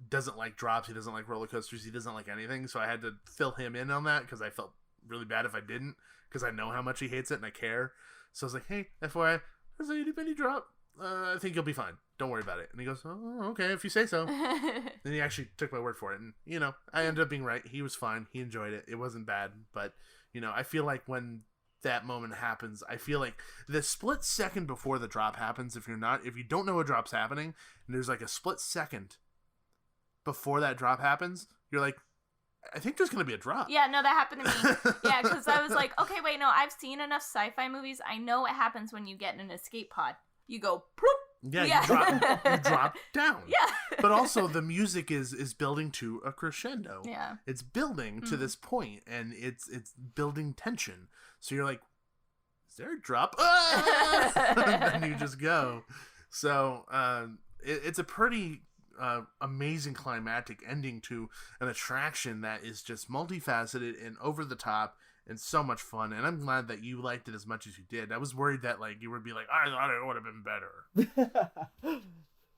doesn't like drops. He doesn't like roller coasters. He doesn't like anything. So I had to fill him in on that because I felt really bad if I didn't, because I know how much he hates it and I care. So I was like, hey, FYI, there's a itty bitty drop. I think you'll be fine. Don't worry about it. And he goes, oh, okay, if you say so. Then he actually took my word for it. And, you know, I ended up being right. He was fine. He enjoyed it. It wasn't bad. But, you know, I feel like when that moment happens, I feel like the split second before the drop happens, if you don't know a drop's happening, and there's like a split second before that drop happens, you're like, I think there's going to be a drop. Yeah, no, that happened to me. Yeah, because I was like, okay, wait, no, I've seen enough sci-fi movies. I know what happens when you get in an escape pod. You go, poop. Yeah, Yeah. You drop down. Yeah. But also the music is building to a crescendo. Yeah. It's building to this point, and it's building tension. So you're like, is there a drop? Ah! And you just go. So it's a pretty amazing climactic ending to an attraction that is just multifaceted and over the top and so much fun. And I'm glad that you liked it as much as you did. I was worried that like you would be like, I thought it would have been better.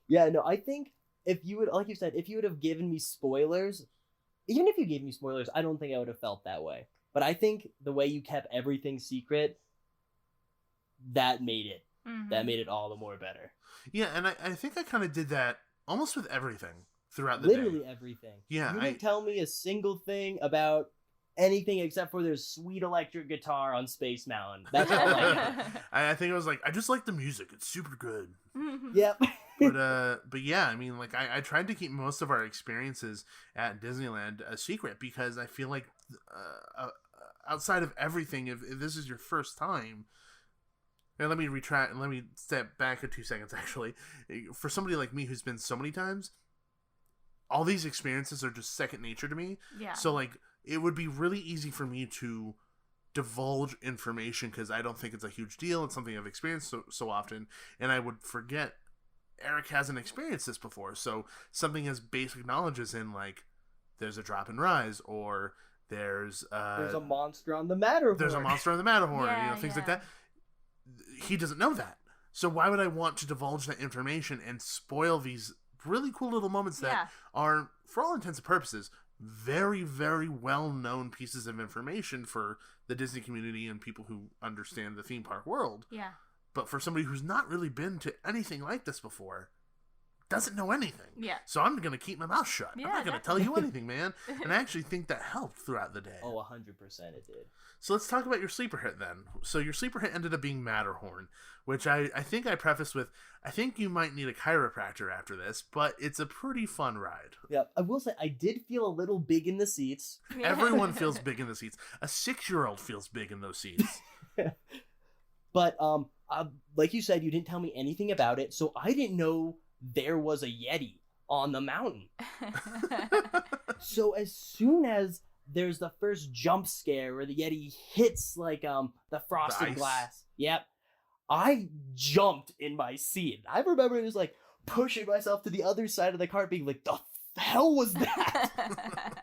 Yeah, no, I think if you would, like you said, if you would have given me spoilers, even if you gave me spoilers, I don't think I would have felt that way. But I think the way you kept everything secret, that made it. Mm-hmm. That made it all the more better. Yeah, and I think I kind of did that almost with everything throughout the day. Literally everything. Yeah, You didn't tell me a single thing about anything except for there's sweet electric guitar on Space Mountain. That's all I know. I think I was like, I just like the music. It's super good. Yep. But yeah, I mean, like I tried to keep most of our experiences at Disneyland a secret because I feel like outside of everything, if this is your first time, and let me retract and let me step back 2 seconds. Actually, for somebody like me who's been so many times, all these experiences are just second nature to me. Yeah. So like, it would be really easy for me to divulge information because I don't think it's a huge deal. It's something I've experienced so often, and I would forget Eric hasn't experienced this before. So something as basic knowledge as in like, there's a drop and rise, or there's a monster on the Matterhorn. There's a monster on the Matterhorn, Yeah, you know, things like that. He doesn't know that. So why would I want to divulge that information and spoil these really cool little moments that are, for all intents and purposes, very, very well-known pieces of information for the Disney community and people who understand the theme park world. Yeah. But for somebody who's not really been to anything like this before, doesn't know anything. Yeah. So I'm going to keep my mouth shut. Yeah, I'm not going to tell you anything, man. And I actually think that helped throughout the day. Oh, 100% it did. So let's talk about your sleeper hit then. So your sleeper hit ended up being Matterhorn, which I think I prefaced with, I think you might need a chiropractor after this, but it's a pretty fun ride. Yeah, I will say I did feel a little big in the seats. Everyone feels big in the seats. A 6-year-old feels big in those seats. But like you said, you didn't tell me anything about it, so I didn't know there was a Yeti on the mountain. So as soon as there's the first jump scare where the Yeti hits like the frosted glass, yep, I jumped in my seat. I remember just like pushing myself to the other side of the cart, being like, "The hell was that?"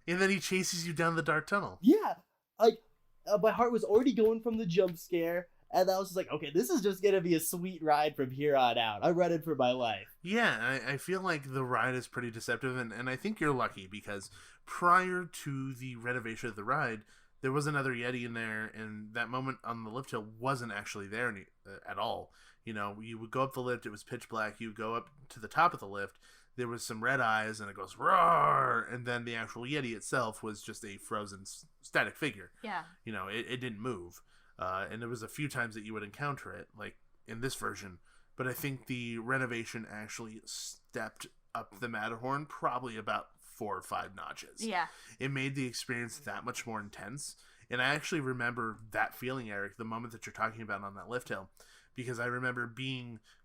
And then he chases you down the dark tunnel. Yeah, like my heart was already going from the jump scare. And I was just like, okay, this is just going to be a sweet ride from here on out. I'm running for my life. Yeah, I feel like the ride is pretty deceptive, and I think you're lucky because prior to the renovation of the ride, there was another Yeti in there, and that moment on the lift hill wasn't actually there at all. You know, you would go up the lift, it was pitch black, you would go up to the top of the lift, there was some red eyes, and it goes, roar, and then the actual Yeti itself was just a frozen static figure. Yeah. You know, it didn't move. And there was a few times that you would encounter it, like in this version, but I think the renovation actually stepped up the Matterhorn probably about 4 or 5 notches. Yeah. It made the experience that much more intense. And I actually remember that feeling, Eric, the moment that you're talking about on that lift hill, because I remember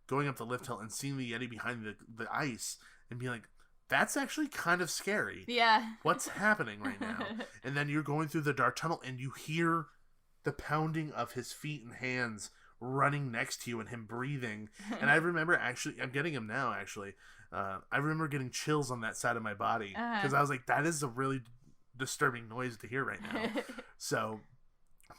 going up the lift hill and seeing the Yeti behind the ice and being like, that's actually kind of scary. Yeah. What's happening right now? And then you're going through the dark tunnel and you hear the pounding of his feet and hands running next to you and him breathing. And I remember I'm getting him now, actually. I remember getting chills on that side of my body because I was like, that is a really disturbing noise to hear right now. So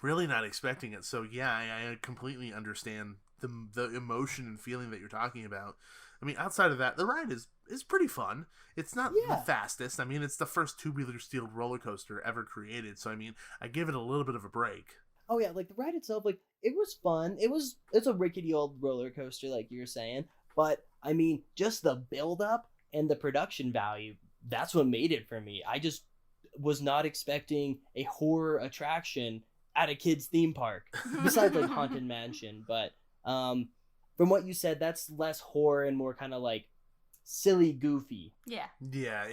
really not expecting it. So yeah, I completely understand the emotion and feeling that you're talking about. I mean, outside of that, the ride is pretty fun. It's not the fastest. I mean, it's the first tubular steel roller coaster ever created. So I mean, I give it a little bit of a break. Oh yeah, like the ride itself, like it was fun. It's a rickety old roller coaster, like you were saying. But I mean, just the build up and the production value, that's what made it for me. I just was not expecting a horror attraction at a kid's theme park, besides like Haunted Mansion. But from what you said, that's less horror and more kind of like silly, goofy. Yeah. Yeah,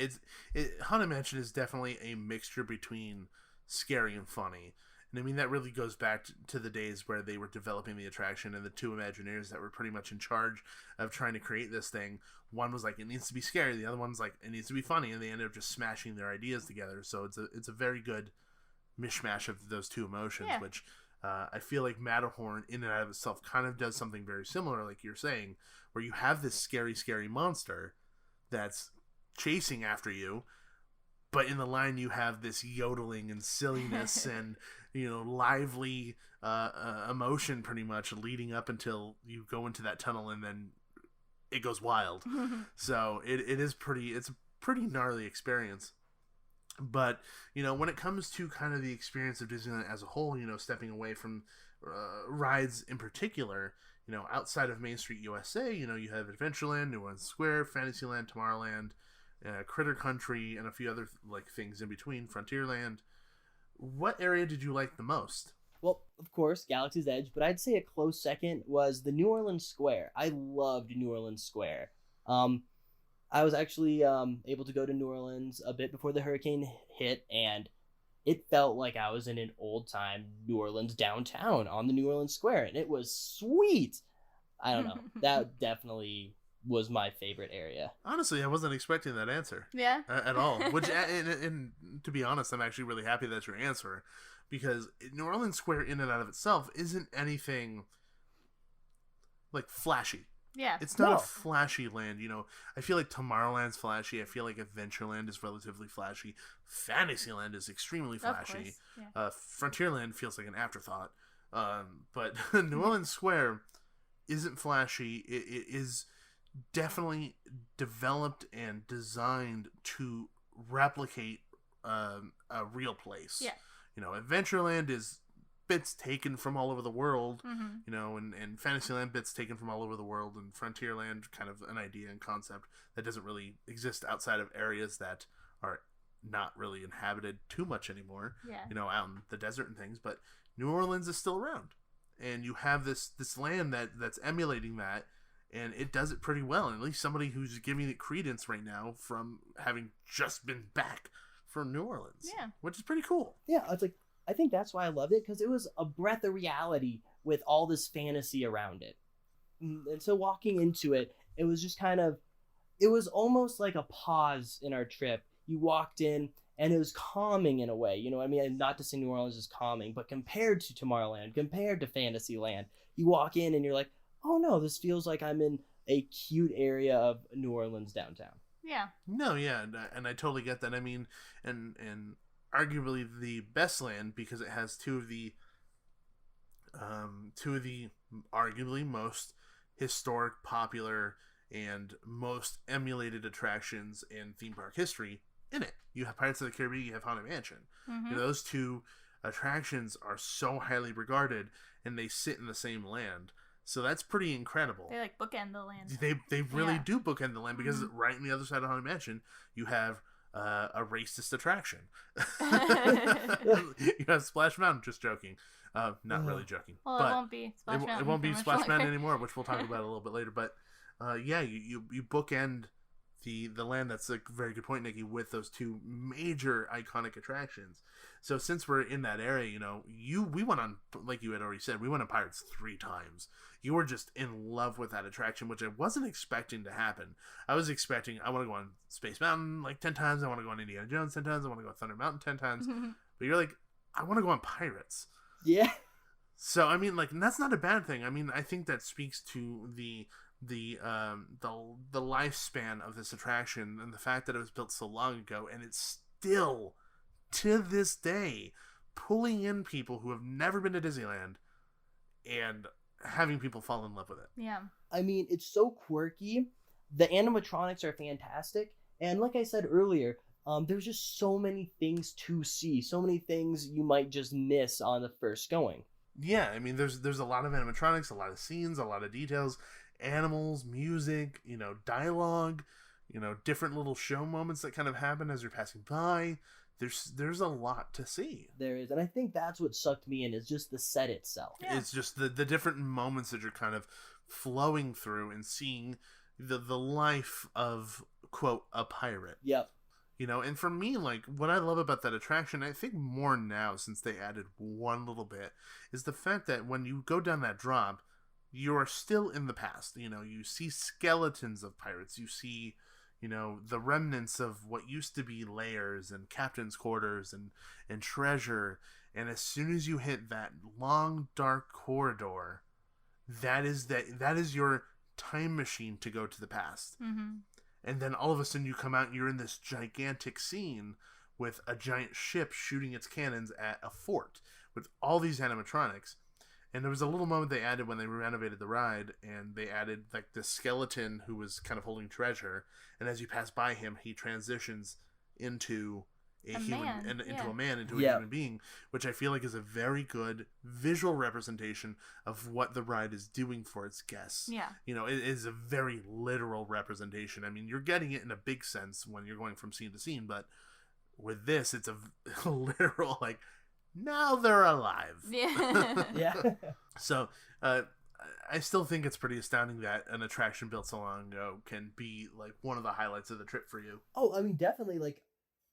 Haunted Mansion is definitely a mixture between scary and funny. And I mean, that really goes back to the days where they were developing the attraction and the two Imagineers that were pretty much in charge of trying to create this thing. One was like, it needs to be scary. The other one's like, it needs to be funny. And they ended up just smashing their ideas together. So it's a very good mishmash of those two emotions, which I feel like Matterhorn in and out of itself kind of does something very similar, like you're saying, where you have this scary, scary monster that's chasing after you, but in the line you have this yodeling and silliness and, you know, lively emotion pretty much leading up until you go into that tunnel and then it goes wild. So it's a pretty gnarly experience. But, you know, when it comes to kind of the experience of Disneyland as a whole, you know, stepping away from rides in particular, you know, outside of Main Street USA, you know, you have Adventureland, New Orleans Square, Fantasyland, Tomorrowland, Critter Country, and a few other like things in between, Frontierland. What area did you like the most? Well, of course, Galaxy's Edge, but I'd say a close second was the New Orleans Square. I loved New Orleans Square. I was actually able to go to New Orleans a bit before the hurricane hit, and it felt like I was in an old-time New Orleans downtown on the New Orleans Square, and it was sweet. I don't know. That definitely was my favorite area. Honestly, I wasn't expecting that answer. Yeah. At all. Which, and to be honest, I'm actually really happy that's your answer, because New Orleans Square in and out of itself isn't anything like flashy. Yeah. It's not a flashy land, you know. I feel like Tomorrowland's flashy. I feel like Adventureland is relatively flashy. Fantasyland is extremely flashy. Yeah. Frontierland feels like an afterthought. But New Orleans Square isn't flashy. It is definitely developed and designed to replicate a real place. Yeah. You know, Adventureland is bits taken from all over the world, you know, and Fantasyland bits taken from all over the world, and Frontierland kind of an idea and concept that doesn't really exist outside of areas that are not really inhabited too much anymore, you know, out in the desert and things. But New Orleans is still around, and you have this land that's emulating that, and it does it pretty well. And at least somebody who's giving it credence right now from having just been back from New Orleans, which is pretty cool. Yeah, it's like, I think that's why I loved it, because it was a breath of reality with all this fantasy around it. And so walking into it, it was just kind of, it was almost like a pause in our trip. You walked in, and it was calming in a way. You know what I mean? Not to say New Orleans is calming, but compared to Tomorrowland, compared to Fantasyland, you walk in and you're like, oh no, this feels like I'm in a cute area of New Orleans downtown. Yeah. No, yeah, and I totally get that. I mean, and arguably the best land, because it has two of the arguably most historic, popular, and most emulated attractions in theme park history in it. You have Pirates of the Caribbean, you have Haunted Mansion. You know, those two attractions are so highly regarded, and they sit in the same land. So that's pretty incredible. They like bookend the land. They really do bookend the land, because right on the other side of Haunted Mansion, you have a racist attraction. You have Splash Mountain. Just joking. Not really joking. Well, but it won't be Splash Mountain. It won't be for much Splash longer. Mountain anymore, which we'll talk about a little bit later. But yeah, you bookend the land. That's a very good point, Nikki, with those two major iconic attractions. So since we're in that area, you know, we went on, like you had already said, we went on Pirates 3 times. You were just in love with that attraction, which I wasn't expecting to happen. I was expecting, I want to go on Space Mountain like 10 times. I want to go on Indiana Jones 10 times. I want to go on Thunder Mountain 10 times. But you're like, I want to go on Pirates. Yeah. So I mean, like, and that's not a bad thing. I mean, I think that speaks to the lifespan of this attraction and the fact that it was built so long ago, and it's still to this day pulling in people who have never been to Disneyland and having people fall in love with it. Yeah. I mean, it's so quirky. The animatronics are fantastic, and like I said earlier, there's just so many things to see, so many things you might just miss on the first going. Yeah, I mean, there's a lot of animatronics, a lot of scenes, a lot of details, animals, music, you know, dialogue, you know, different little show moments that kind of happen as you're passing by. There's a lot to see. There is, and I think that's what sucked me in, is just the set itself. Yeah. It's just the different moments that you're kind of flowing through and seeing the life of, quote, a pirate. Yep. You know, and for me, like, what I love about that attraction, I think more now since they added one little bit, is the fact that when you go down that drop, you are still in the past. You know, you see skeletons of pirates. You see, you know, the remnants of what used to be lairs and captain's quarters and treasure. And as soon as you hit that long, dark corridor, that is your time machine to go to the past. Mm-hmm. And then all of a sudden you come out and you're in this gigantic scene with a giant ship shooting its cannons at a fort with all these animatronics. And there was a little moment they added when they renovated the ride, and they added like the skeleton who was kind of holding treasure. And as you pass by him, he transitions into a human, man, into yeah. a man, into a human being, which I feel like is a very good visual representation of what the ride is doing for its guests. Yeah. You know, it is a very literal representation. I mean, you're getting it in a big sense when you're going from scene to scene, but with this, it's a literal, like, now they're alive. Yeah. Yeah. So, I still think it's pretty astounding that an attraction built so long ago can be, like, one of the highlights of the trip for you. Oh, I mean, definitely, like,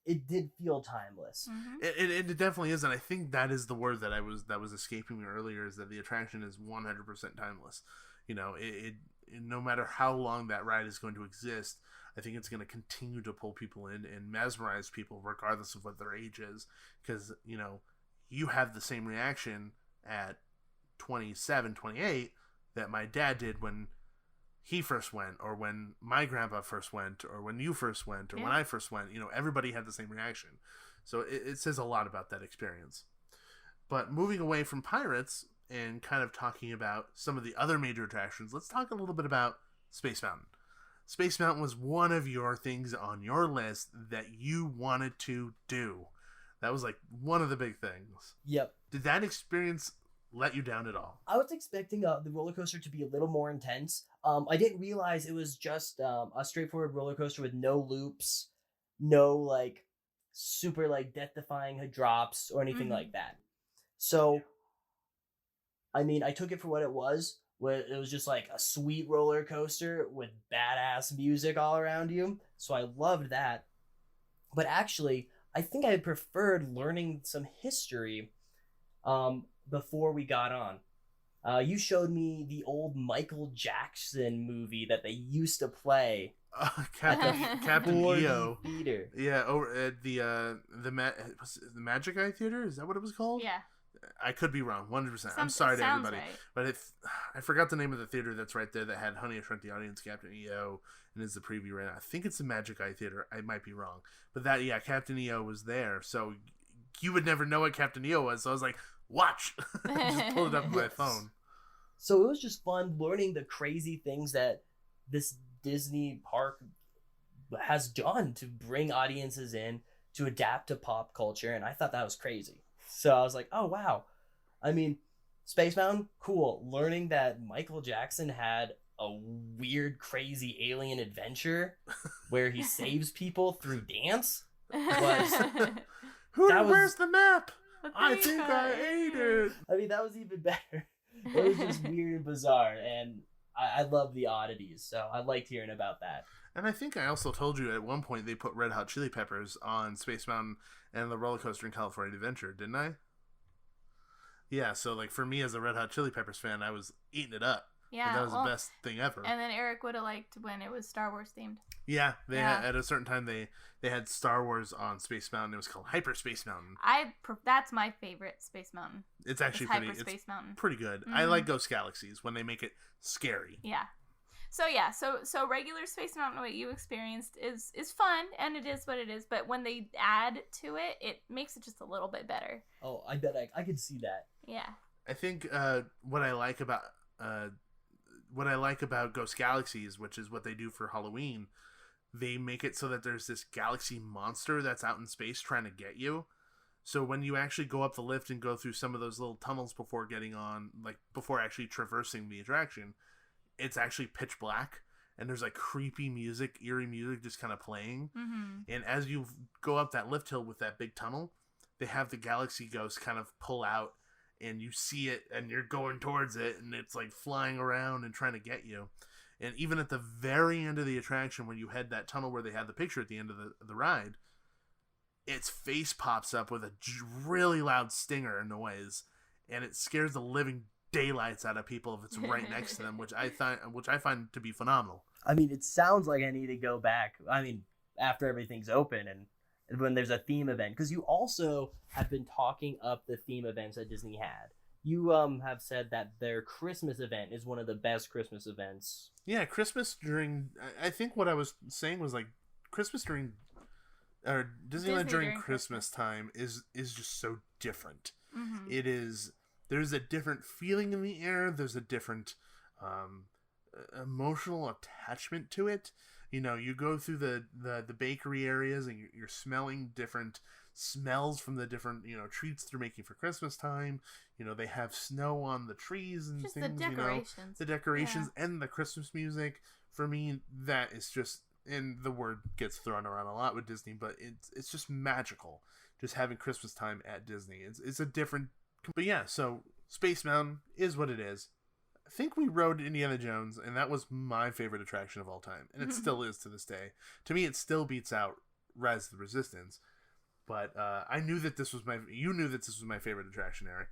it did feel timeless. Mm-hmm. It definitely is, and I think that is the word that was escaping me earlier, is that the attraction is 100% timeless. You know, it no matter how long that ride is going to exist, I think it's going to continue to pull people in and mesmerize people regardless of what their age is, because, you know, you have the same reaction at 27, 28 that my dad did when he first went, or when my grandpa first went, or when you first went, or when I first went. You know, everybody had the same reaction. So it says a lot about that experience. But moving away from Pirates and kind of talking about some of the other major attractions, let's talk a little bit about Space Mountain. Space Mountain was one of your things on your list that you wanted to do. That was like one of the big things. Yep. Did that experience let you down at all? I was expecting the roller coaster to be a little more intense. I didn't realize it was just a straightforward roller coaster with no loops, no like super like death-defying drops or anything like that. So, I mean, I took it for what it was. It was just like a sweet roller coaster with badass music all around you. So I loved that. But actually, I think I preferred learning some history before we got on. You showed me the old Michael Jackson movie that they used to play. Captain EO. Theater. Yeah, over at the Magic Eye Theater. Is that what it was called? Yeah. I could be wrong, 100%. I'm sorry to everybody, but I forgot the name of the theater that's right there that had Honey, I Shrunk the Audience, Captain EO, and is the preview right now. I think it's the Magic Eye Theater. I might be wrong, but Captain EO was there, so you would never know what Captain EO was. So I was like, watch, just pulled it up on my phone. So it was just fun learning the crazy things that this Disney park has done to bring audiences in, to adapt to pop culture, and I thought that was crazy. So I was like, oh, wow. I mean, Space Mountain, cool. Learning that Michael Jackson had a weird, crazy alien adventure where he saves people through dance. Where's the map? The I thing think I ate it. I mean, that was even better. It was just weird and bizarre, and I love the oddities, so I liked hearing about that. And I think I also told you at one point they put Red Hot Chili Peppers on Space Mountain and the roller coaster in California Adventure, didn't I? Yeah, so like for me as a Red Hot Chili Peppers fan, I was eating it up. Yeah, That was the best thing ever. And then Eric would have liked when it was Star Wars themed. Yeah, had, at a certain time they had Star Wars on Space Mountain. It was called Hyperspace Mountain. That's my favorite Space Mountain. It's actually Hyperspace Mountain. Pretty good. Mm-hmm. I like Ghost Galaxies when they make it scary. Yeah. So regular Space Mountain, what you experienced is fun, and it is what it is. But when they add to it, it makes it just a little bit better. Oh, I bet I could see that. Yeah. I think what I like about Ghost Galaxies, which is what they do for Halloween, they make it so that there's this galaxy monster that's out in space trying to get you. So when you actually go up the lift and go through some of those little tunnels before getting on, like before actually traversing the attraction, it's actually pitch black, and there's like creepy music, eerie music just kind of playing. Mm-hmm. And as you go up that lift hill with that big tunnel, they have the galaxy ghost kind of pull out, and you see it, and you're going towards it, and it's like flying around and trying to get you. And even at the very end of the attraction, when you head that tunnel where they had the picture at the end of the ride, its face pops up with a really loud stinger noise, and it scares the living daylights out of people if it's right next to them, which I find to be phenomenal. I mean, it sounds like I need to go back. I mean, after everything's open and when there's a theme event, because you also have been talking up the theme events that Disney had. You have said that their Christmas event is one of the best Christmas events. Yeah, Christmas during. I think what I was saying was like Christmas during, or Disneyland during Christmas time is just so different. Mm-hmm. It is. There's a different feeling in the air. There's a different emotional attachment to it. You know, you go through the bakery areas and you're smelling different smells from the different, treats they're making for Christmas time. You know, they have snow on the trees and just things, the decorations. The decorations and the Christmas music. For me, that is just, and the word gets thrown around a lot with Disney, but it's just magical just having Christmas time at Disney. It's a different. But yeah, so Space Mountain is what it is. I think we rode Indiana Jones, and that was my favorite attraction of all time, and it still is to this day. To me, it still beats out Rise of the Resistance. But I knew that you knew that this was my favorite attraction, Eric.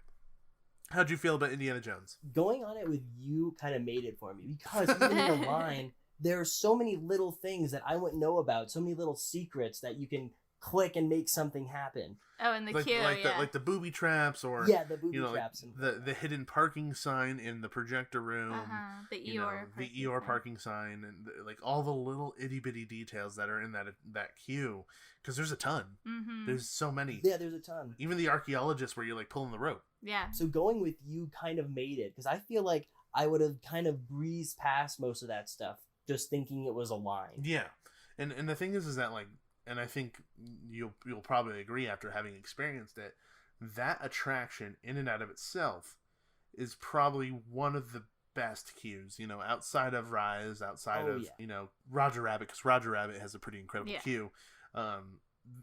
How'd you feel about Indiana Jones? Going on it with you kind of made it for me, because even in the line, there are so many little things that I wouldn't know about, so many little secrets that you can click and make something happen. Oh, and the queue, like the booby traps, or the booby traps, like the hidden parking sign in the projector room, the Eeyore parking sign, and like all the little itty bitty details that are in that queue, because there's a ton. Mm-hmm. There's so many. Yeah, there's a ton. Even the archaeologists where you're like pulling the rope. Yeah. So going with you kind of made it, because I feel like I would have kind of breezed past most of that stuff just thinking it was a line. Yeah, and the thing is that like. And I think you'll probably agree after having experienced it, that attraction in and out of itself is probably one of the best queues, outside of Rise, Roger Rabbit, because Roger Rabbit has a pretty incredible queue.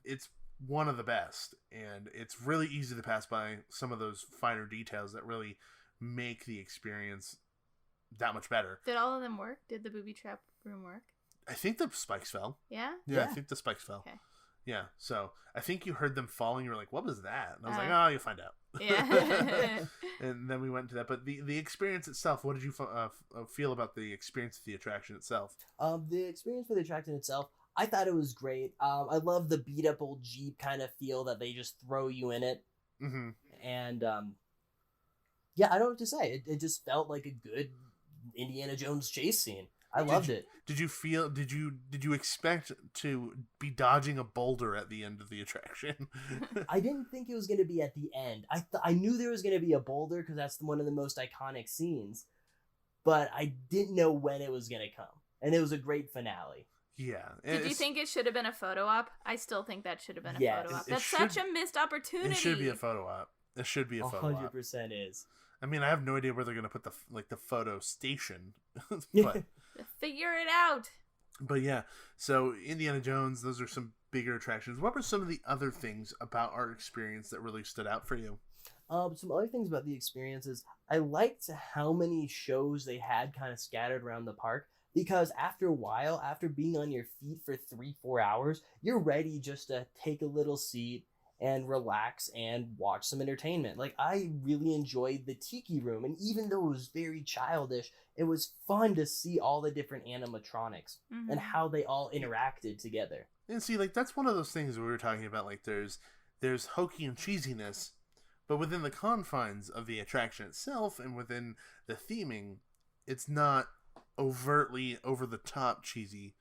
It's one of the best, and it's really easy to pass by some of those finer details that really make the experience that much better. Did all of them work? Did the booby trap room work? I think the spikes fell. Yeah? Yeah, I think the spikes fell. Okay. Yeah, so I think you heard them falling. You were like, what was that? And I was like, you'll find out. Yeah. And then we went into that. But the experience itself, what did you feel about the experience of the attraction itself? The experience for the attraction itself, I thought it was great. I love the beat up old Jeep kind of feel that they just throw you in it. Mm-hmm. And I don't know what to say. It just felt like a good Indiana Jones chase scene. I loved it. Did you expect to be dodging a boulder at the end of the attraction? I didn't think it was going to be at the end. I knew there was going to be a boulder because that's one of the most iconic scenes, but I didn't know when it was going to come. And it was a great finale. Yeah. Did you think it should have been a photo op? I still think that should have been a photo op. That's such a missed opportunity. It should be a photo op. It should be a photo op. 100% is. I mean, I have no idea where they're going to put the photo station. But figure it out. But yeah, so Indiana Jones, those are some bigger attractions, what were some of the other things about our experience that really stood out for you? Some other things about the experiences, I liked how many shows they had kind of scattered around the park. Because after a while, after being on your feet for 3-4 hours, you're ready just to take a little seat and relax and watch some entertainment. Like, I really enjoyed the Tiki Room, and even though it was very childish, it was fun to see all the different animatronics and how they all interacted together. And see, like, that's one of those things we were talking about. Like, there's hokey and cheesiness, but within the confines of the attraction itself and within the theming, it's not overtly over the top cheesy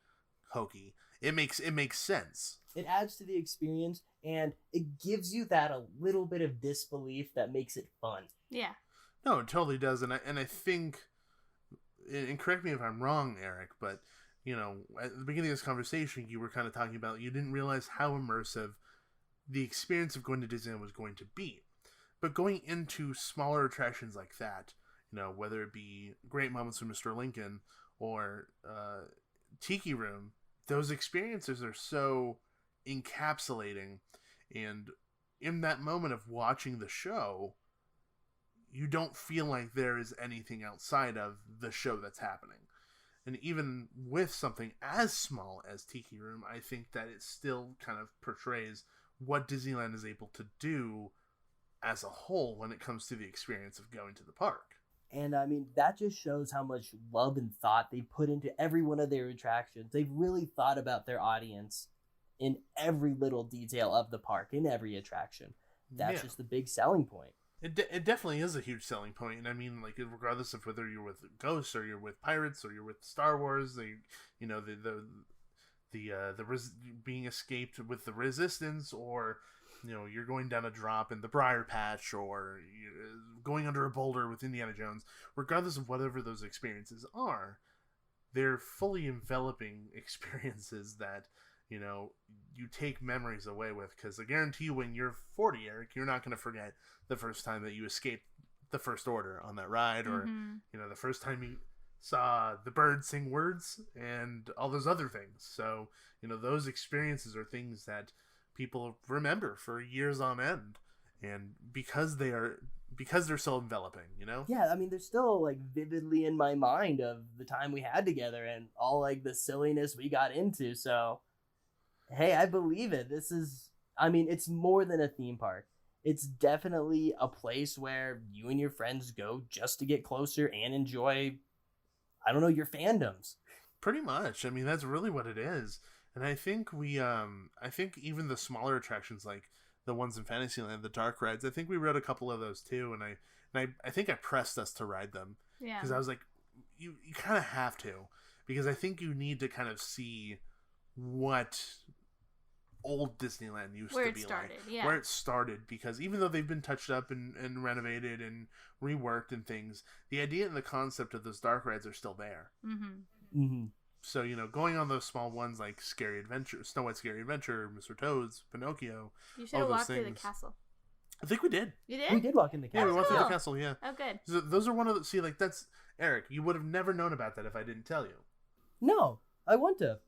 hokey. It makes sense. It adds to the experience, and it gives you that a little bit of disbelief that makes it fun. Yeah. No, it totally does. And I think, and correct me if I'm wrong, Eric, but you know, at the beginning of this conversation, you were kind of talking about you didn't realize how immersive the experience of going to Disneyland was going to be. But going into smaller attractions like that, you know, whether it be Great Moments with Mr. Lincoln or Tiki Room, those experiences are so encapsulating, and in that moment of watching the show, you don't feel like there is anything outside of the show that's happening. And even with something as small as Tiki Room, I think that it still kind of portrays what Disneyland is able to do as a whole when it comes to the experience of going to the park. And I mean, that just shows how much love and thought they put into every one of their attractions. They've really thought about their audience in every little detail of the park, in every attraction. That's just the big selling point. It definitely is a huge selling point. And I mean, like, regardless of whether you're with Ghosts or you're with Pirates or you're with Star Wars, you know, being escaped with the Resistance, or you know, you're going down a drop in the Briar Patch, or going under a boulder with Indiana Jones. Regardless of whatever those experiences are, they're fully enveloping experiences that, you know, you take memories away with. Because I guarantee you, when you're 40, Eric, you're not going to forget the first time that you escaped the First Order on that ride, or you know, the first time you saw the bird sing words and all those other things. So, you know, those experiences are things that people remember for years on end, and because they're so enveloping, you know. Yeah, I mean, they're still like vividly in my mind of the time we had together and all like the silliness we got into. So hey, I believe it. I mean, it's more than a theme park. It's definitely a place where you and your friends go just to get closer and enjoy, I don't know, your fandoms. Pretty much. I mean, that's really what it is. And I think I think even the smaller attractions, like the ones in Fantasyland, the dark rides, I think we rode a couple of those too. And I think I pressed us to ride them. Yeah. Because I was like, you kind of have to. Because I think you need to kind of see what old Disneyland used to be like. Yeah. Where it started. Because even though they've been touched up and renovated and reworked and things, the idea and the concept of those dark rides are still there. Mm-hmm. Mm-hmm. So, you know, going on those small ones like Scary Adventure, Snow White's Scary Adventure, Mr. Toad's, Pinocchio. You should have walked through the castle. I think we did. You did? We did walk in the Yeah, castle. we walked through the castle, yeah. Oh, good. So those are one of the... See, like, that's... Eric, you would have never known about that if I didn't tell you. No, I wouldn't have.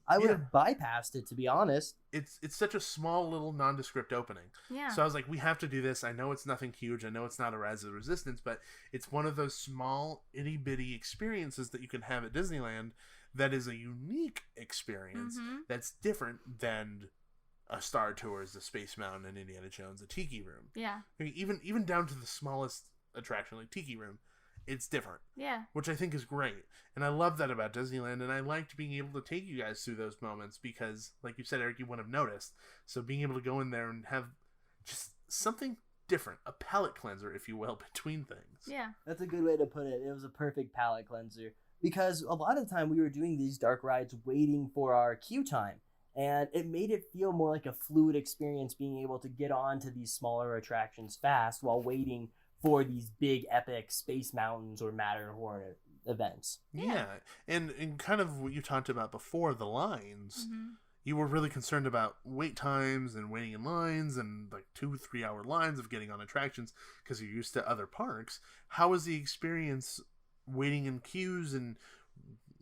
I would have bypassed it, to be honest. It's such a small little nondescript opening. Yeah. So I was like, we have to do this. I know it's nothing huge. I know it's not a Rise of the Resistance, but it's one of those small, itty-bitty experiences that you can have at Disneyland that is a unique experience that's different than a Star Tours, a Space Mountain, and Indiana Jones, a Tiki Room. Yeah. I mean, even down to the smallest attraction like Tiki Room, it's different. Yeah. Which I think is great. And I love that about Disneyland, and I liked being able to take you guys through those moments because, like you said, Eric, you wouldn't have noticed. So being able to go in there and have just something different, a palate cleanser, if you will, between things. Yeah. That's a good way to put it. It was a perfect palate cleanser. Because a lot of the time we were doing these dark rides waiting for our queue time. And it made it feel more like a fluid experience being able to get on to these smaller attractions fast while waiting for these big epic Space Mountains or Matterhorn events. Yeah. And kind of what you talked about before, the lines, you were really concerned about wait times and waiting in lines and like 2-3 hour lines of getting on attractions because you're used to other parks. How was the experience waiting in queues, and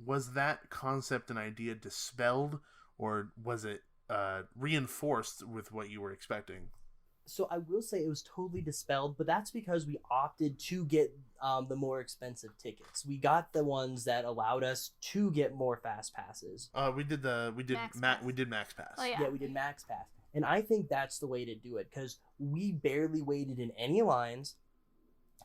was that concept and idea dispelled, or was it reinforced with what you were expecting. So I will say it was totally dispelled, but that's because we opted to get the more expensive tickets. We got the ones that allowed us to get more fast passes. We did Max Pass. Max Pass. Oh, Yeah, we did Max Pass. And I think that's the way to do it because we barely waited in any lines.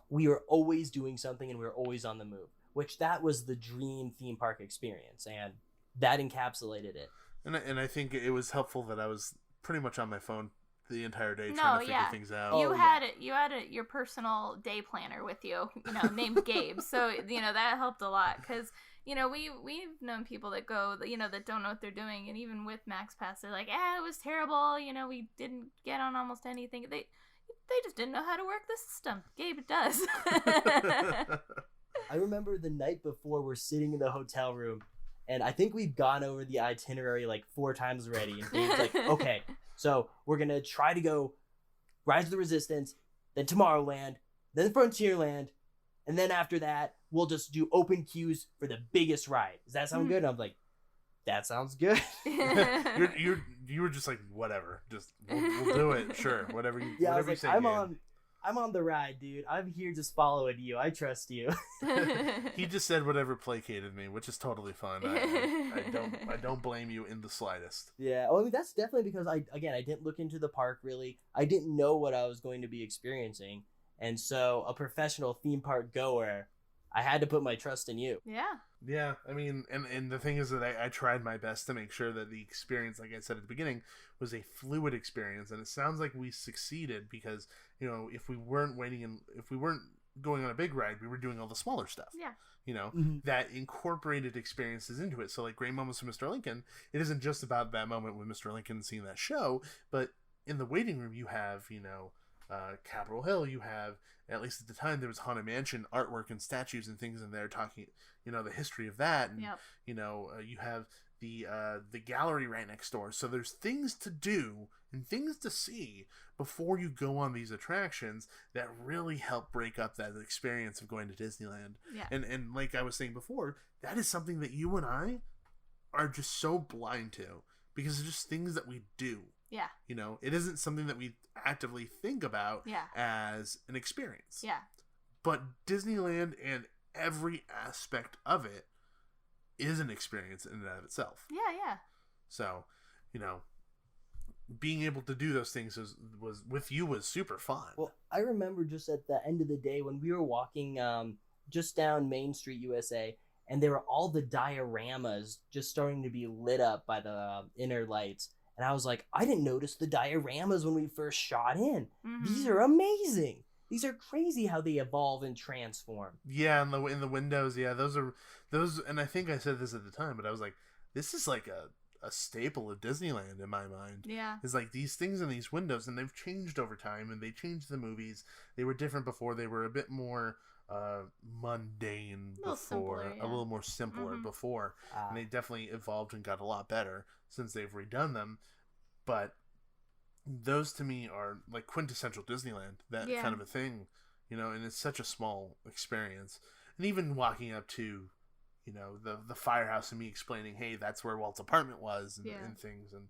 We were always doing something and we were always on the move, which that was the dream theme park experience, and that encapsulated it. And I think it was helpful that I was pretty much on my phone the entire day trying to figure things out. You had your personal day planner with you, named Gabe. So, that helped a lot because, we've known people that go, that don't know what they're doing. And even with Max Pass, they're like, it was terrible. We didn't get on almost anything. They just didn't know how to work the system. Gabe does. I remember the night before we're sitting in the hotel room and I think we've gone over the itinerary like 4 times already. And Dave's like, okay, so we're going to try to go Rise of the Resistance, then Tomorrowland, then Frontierland, and then after that, we'll just do open queues for the biggest ride. Does that sound good? And I'm like, that sounds good. You were just like, whatever, just we'll do it, sure, whatever you. Yeah, whatever I was you like, say, I'm on the ride, dude. I'm here just following you. I trust you. He just said whatever placated me, which is totally fine. I don't blame you in the slightest. Yeah, well, I mean that's definitely because I didn't look into the park really. I didn't know what I was going to be experiencing, and so a professional theme park goer, I had to put my trust in you. Yeah. Yeah, I mean, and the thing is that I tried my best to make sure that the experience, like I said at the beginning, was a fluid experience, and it sounds like we succeeded because, if we weren't going on a big ride, we were doing all the smaller stuff. Yeah. That incorporated experiences into it. So like Great Moments with Mr. Lincoln, it isn't just about that moment with Mr. Lincoln seeing that show, but in the waiting room you have, Capitol Hill, you have, at least at the time, there was Haunted Mansion artwork and statues and things in there talking, the history of that. And, Yep. You have the gallery right next door. So there's things to do and things to see before you go on these attractions that really help break up that experience of going to Disneyland. Yeah. And like I was saying before, that is something that you and I are just so blind to because it's just things that we do. Yeah. It isn't something that we actively think about as an experience. Yeah. But Disneyland and every aspect of it is an experience in and of itself. Yeah. So, being able to do those things was with you was super fun. Well, I remember just at the end of the day when we were walking just down Main Street, USA, and there were all the dioramas just starting to be lit up by the inner lights. And I was like, I didn't notice the dioramas when we first shot in. Mm-hmm. These are amazing. These are crazy how they evolve and transform. Yeah, in the windows, yeah, those, and I think I said this at the time, but I was like, this is like a staple of Disneyland in my mind. Yeah. It's like these things in these windows, and they've changed over time, and they changed the movies. They were different before. They were a bit more mundane before, a little more simpler before, and they definitely evolved and got a lot better since they've redone them. But those to me are like quintessential Disneyland, that kind of a thing, and it's such a small experience. And even walking up to, the firehouse and me explaining, hey, that's where Walt's apartment was and things, and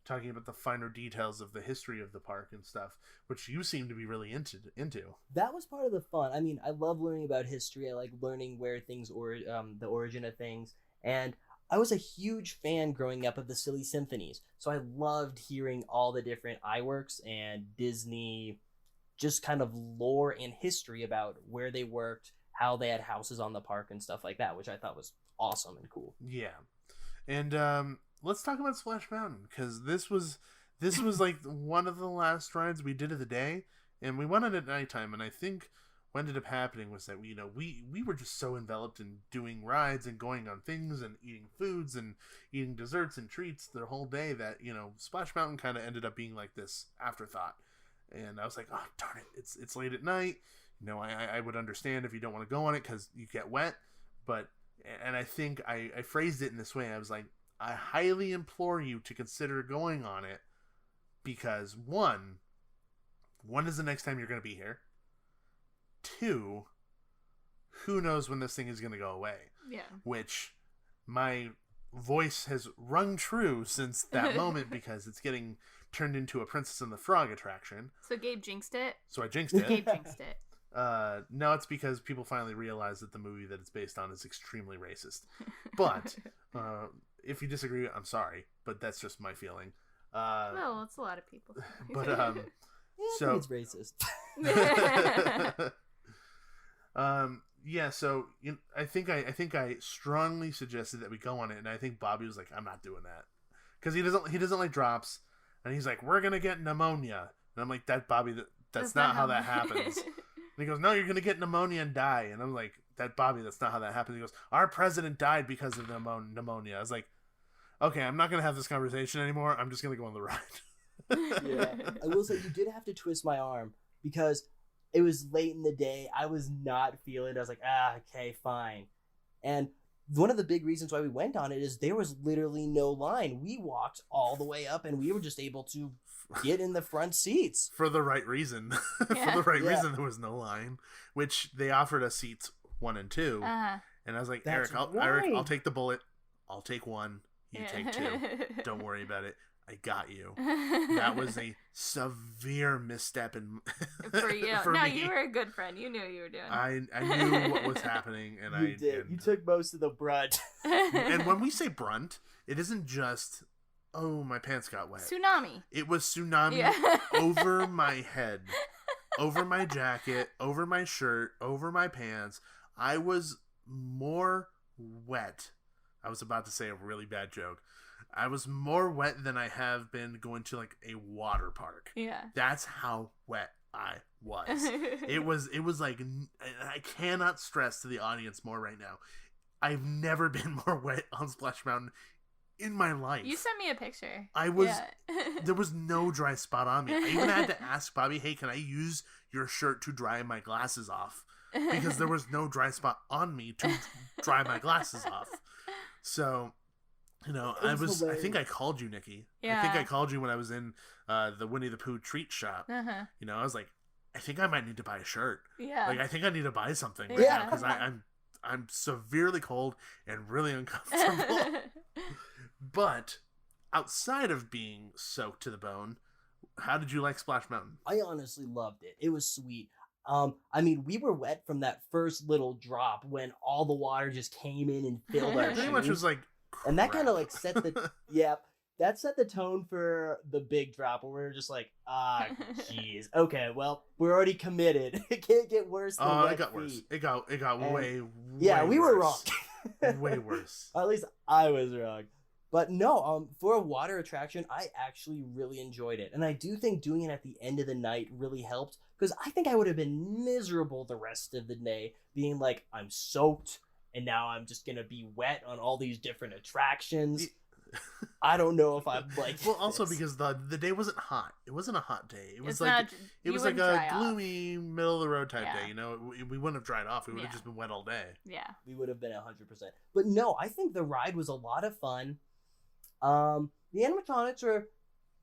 talking about the finer details of the history of the park and stuff, which you seem to be really into. That was part of the fun. I mean, I love learning about history. I like learning where things the origin of things. And I was a huge fan growing up of the Silly Symphonies. So I loved hearing all the different iWorks and Disney just kind of lore and history about where they worked, how they had houses on the park and stuff like that, which I thought was awesome and cool. Yeah. And let's talk about Splash Mountain, because this was like one of the last rides we did of the day, and we went on at nighttime, and I think what ended up happening was that we were just so enveloped in doing rides and going on things and eating foods and eating desserts and treats the whole day that Splash Mountain kind of ended up being like this afterthought. And I was like, oh darn it, it's late at night. I would understand if you don't want to go on it because you get wet, and I think I phrased it in this way. I was like, I highly implore you to consider going on it because one is the next time you're going to be here. 2, who knows when this thing is going to go away? Yeah. Which my voice has rung true since that moment because it's getting turned into a Princess and the Frog attraction. So Gabe jinxed it. So I jinxed it. Gabe jinxed it. No, it's because people finally realized that the movie that it's based on is extremely racist. But if you disagree, I'm sorry, but that's just my feeling. Well, it's a lot of people. But Yeah, so it's racist. yeah, so I think I strongly suggested that we go on it, and I think Bobby was like, "I'm not doing that," because he doesn't like drops, and he's like, "We're gonna get pneumonia," and I'm like, "That Bobby, that's not how that happens." And he goes, "No, you're gonna get pneumonia and die," and I'm like, "That Bobby, that's not how that happens." He goes, "Our president died because of pneumonia." I was like, "Okay, I'm not gonna have this conversation anymore. I'm just gonna go on the ride." Yeah, I will say you did have to twist my arm because it was late in the day. I was not feeling it. I was like, okay, fine. And one of the big reasons why we went on it is there was literally no line. We walked all the way up, and we were just able to get in the front seats. For the right reason. Yeah. For the right Yeah. reason, there was no line, which they offered us seats 1 and 2. Uh-huh. And I was like, That's Eric, right. I'll take the bullet. I'll take 1. You take 2. Don't worry about it. I got you. That was a severe misstep For you. for No, me. you were a good friend. You knew what you were doing. I knew what was happening, and You did. and, You took most of the brunt. and when we say brunt, it isn't just, oh, my pants got wet. Tsunami. It was tsunami Yeah. over my head, over my jacket, over my shirt, over my pants. I was more wet. I was about to say a really bad joke. I was more wet than I have been going to like a water park. Yeah. That's how wet I was. It was like, I cannot stress to the audience more right now. I've never been more wet on Splash Mountain in my life. You sent me a picture. I was, Yeah. there was no dry spot on me. I even had to ask Bobby, hey, can I use your shirt to dry my glasses off? Because there was no dry spot on me to dry my glasses off. So, I think I called you, Nikki. Yeah. I think I called you when I was in the Winnie the Pooh treat shop. Uh-huh. I was like, I think I might need to buy a shirt. Yeah. Like, I think I need to buy something right Yeah. now because I'm severely cold and really uncomfortable. But outside of being soaked to the bone, how did you like Splash Mountain? I honestly loved it. It was sweet. We were wet from that first little drop when all the water just came in and filled our Pretty much shoes. was like, And that kind of crap. like set the that set the tone for the big drop where we were just like, jeez, okay, well, we're already committed. It can't get worse than Oh, wet it got worse. feet. It got And- way Yeah, way we were worse. wrong. Way worse. At least I was wrong. But no, for a water attraction, I actually really enjoyed it. And I do think doing it at the end of the night really helped because I think I would have been miserable the rest of the day being like, I'm soaked and now I'm just going to be wet on all these different attractions. I don't know if I'm like Well, also this. because the day wasn't hot. It wasn't a hot day. It was It's like not- it you was like wouldn't a dry off. gloomy middle of the road type Yeah. day. We wouldn't have dried off. We would have Yeah. just been wet all day. Yeah. We would have been 100%. But no, I think the ride was a lot of fun. The animatronics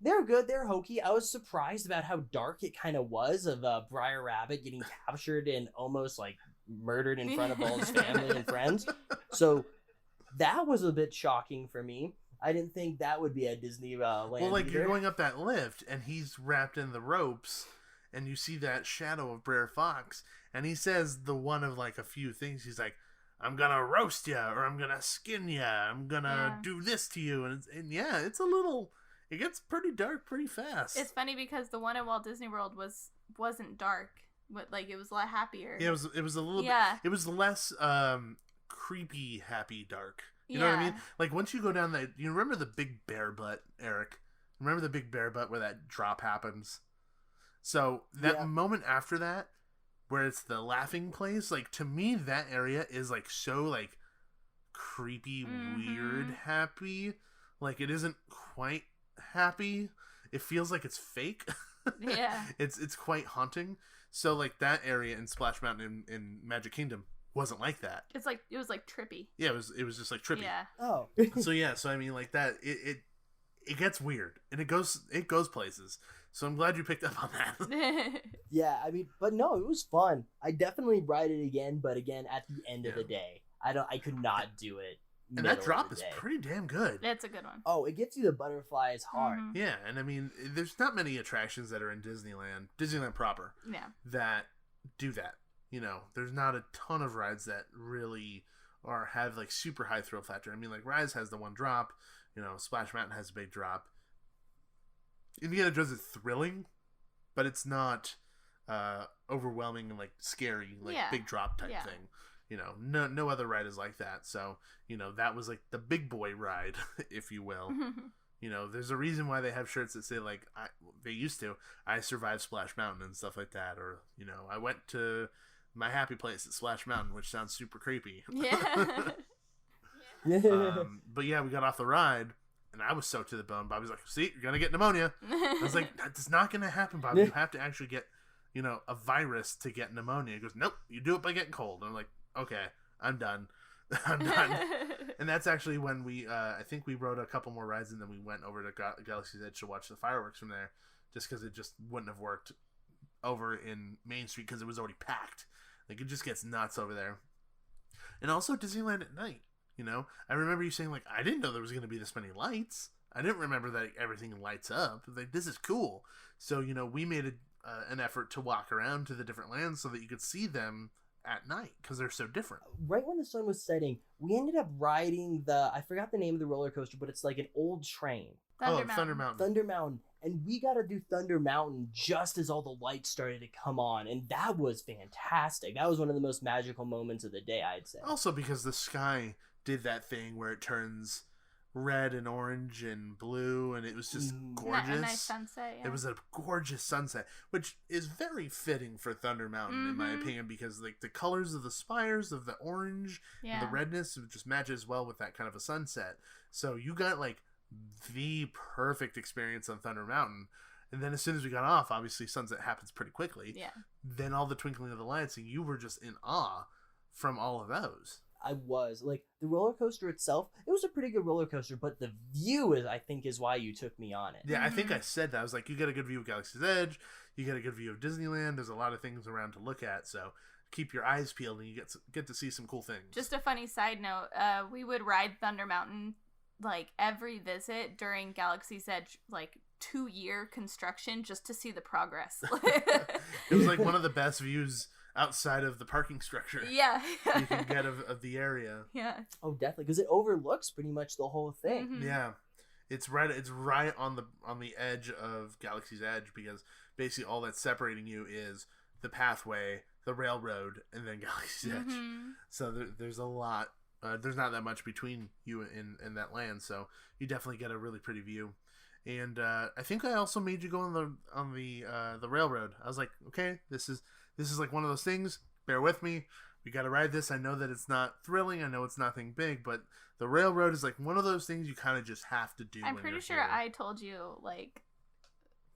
they're good, they're hokey. I was surprised about how dark it kind of was of Briar Rabbit getting captured and almost like murdered in front of all his family and friends. So that was a bit shocking for me. I didn't think that would be at Disneyland. Well, like either. you're going up that lift and he's wrapped in the ropes and you see that shadow of Brer Fox and he says the one of like a few things. He's like, I'm gonna roast you or I'm gonna skin you. I'm gonna Yeah. do this to you. And it gets pretty dark pretty fast. It's funny because the one at Walt Disney World wasn't dark, but like it was a lot happier. Yeah, it was a little Yeah. bit. It was less creepy, happy, dark. You know what I mean? Like once you go down that, you remember the big bear butt, Eric? Remember the big bear butt where that drop happens? So that Yeah. moment after that, where it's the laughing place, like to me that area is like so like creepy, weird, happy. Like it isn't quite happy. It feels like it's fake. Yeah. It's quite haunting. So like that area in Splash Mountain in Magic Kingdom wasn't like that. It was like trippy. Yeah, it was just like trippy. Yeah. Oh. So I mean like that it gets weird and it goes places. So I'm glad you picked up on that. Yeah, but no, it was fun. I definitely ride it again, but again at the end of the day. I could not do it And that drop is pretty damn good. It's a good one. Oh, it gets you the butterflies hard. Mhm. Yeah, and I mean, there's not many attractions that are in Disneyland proper, Yeah. that do that. You know, there's not a ton of rides that really have like super high thrill factor. I mean, like Rise has the one drop. You know, Splash Mountain has a big drop. Indiana Jones is thrilling, but it's not overwhelming and like scary, like big drop type thing. You know, no other ride is like that. So, you know, that was like the big boy ride, if you will. You know, there's a reason why they have shirts that say like they used to, I survived Splash Mountain and stuff like that, or you know, I went to my happy place at Splash Mountain, which sounds super creepy. Yeah. But yeah, we got off the ride and I was soaked to the bone. Bobby's like, "See, you're gonna get pneumonia." I was like, "That's not gonna happen, Bobby. You have to actually get, you know, a virus to get pneumonia." He goes, "Nope, you do it by getting cold." And I'm like, "Okay, I'm done." I'm done. And that's actually when we, I think we rode a couple more rides and then we went over to Galaxy's Edge to watch the fireworks from there, just because it just wouldn't have worked over in Main Street because it was already packed. Like, it just gets nuts over there. And also Disneyland at night, you know? I remember you saying, like, I didn't know there was going to be this many lights. I didn't remember that everything lights up. Like, this is cool. So, you know, we made an effort to walk around to the different lands so that you could see them at night because they're so different. Right when the sun was setting, we ended up riding I forgot the name of the roller coaster, but it's like an old train. Thunder Mountain. Thunder Mountain. And we got to do Thunder Mountain just as all the lights started to come on. And that was fantastic. That was one of the most magical moments of the day, I'd say. Also because the sky did that thing where it turns red and orange and blue, and it was just gorgeous. A nice sunset, yeah. It was a gorgeous sunset, which is very fitting for Thunder Mountain, in my opinion, because like the colors of the spires, of the orange, and the redness, it just matches well with that kind of a sunset. So you got like the perfect experience on Thunder Mountain. And then as soon as we got off, obviously sunset happens pretty quickly. Yeah. Then all the twinkling of the lights, and you were just in awe from all of those. I was. Like, the roller coaster itself, it was a pretty good roller coaster, but the view, I think, is why you took me on it. Yeah, I think I said that. I was like, you get a good view of Galaxy's Edge, you get a good view of Disneyland, there's a lot of things around to look at, so keep your eyes peeled and you get to see some cool things. Just a funny side note, we would ride Thunder Mountain, like, every visit during Galaxy's Edge, like, 2-year construction just to see the progress. It was like one of the best views outside of the parking structure you can get of the area. Yeah. Oh, definitely, because it overlooks pretty much the whole thing. Mm-hmm. Yeah, it's right on the edge of Galaxy's Edge, because basically all that's separating you is the pathway, the railroad, and then Galaxy's Edge. So there's a lot. There's not that much between you and that land, so you definitely get a really pretty view. And I think I also made you go on the railroad. I was like, okay, this is like one of those things. Bear with me. We got to ride this. I know that it's not thrilling. I know it's nothing big, but the railroad is like one of those things you kind of just have to do. I'm pretty sure I told you, like,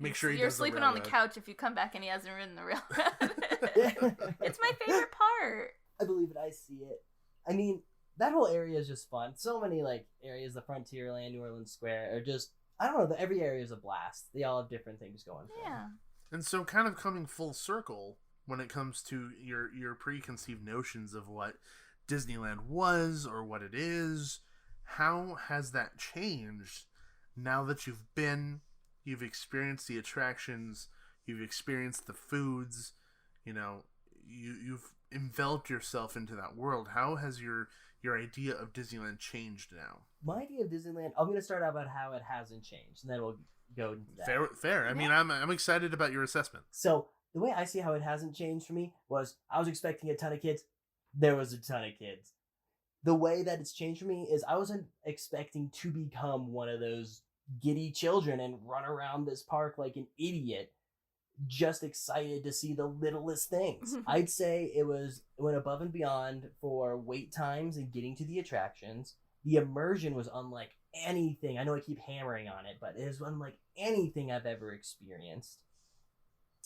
make sure you're sleeping on the couch if you come back and he hasn't ridden the railroad. It's my favorite part. I believe it. I see it. I mean, that whole area is just fun. So many, like, areas, the Frontierland, New Orleans Square, are just, I don't know, every area is a blast. They all have different things going for them. Yeah. And so kind of coming full circle when it comes to your preconceived notions of what Disneyland was or what it is, how has that changed now that you've experienced the attractions, you've experienced the foods, you know, you've enveloped yourself into that world. How has your idea of Disneyland changed now? My idea of Disneyland, I'm going to start out about how it hasn't changed, and then we'll go into that. Fair. I mean, I'm excited about your assessment. So the way I see how it hasn't changed for me was I was expecting a ton of kids. There was a ton of kids. The way that it's changed for me is I wasn't expecting to become one of those giddy children and run around this park like an idiot, just excited to see the littlest things. I'd say it went above and beyond for wait times and getting to the attractions. The immersion was unlike anything. I know I keep hammering on it, but it is unlike anything I've ever experienced.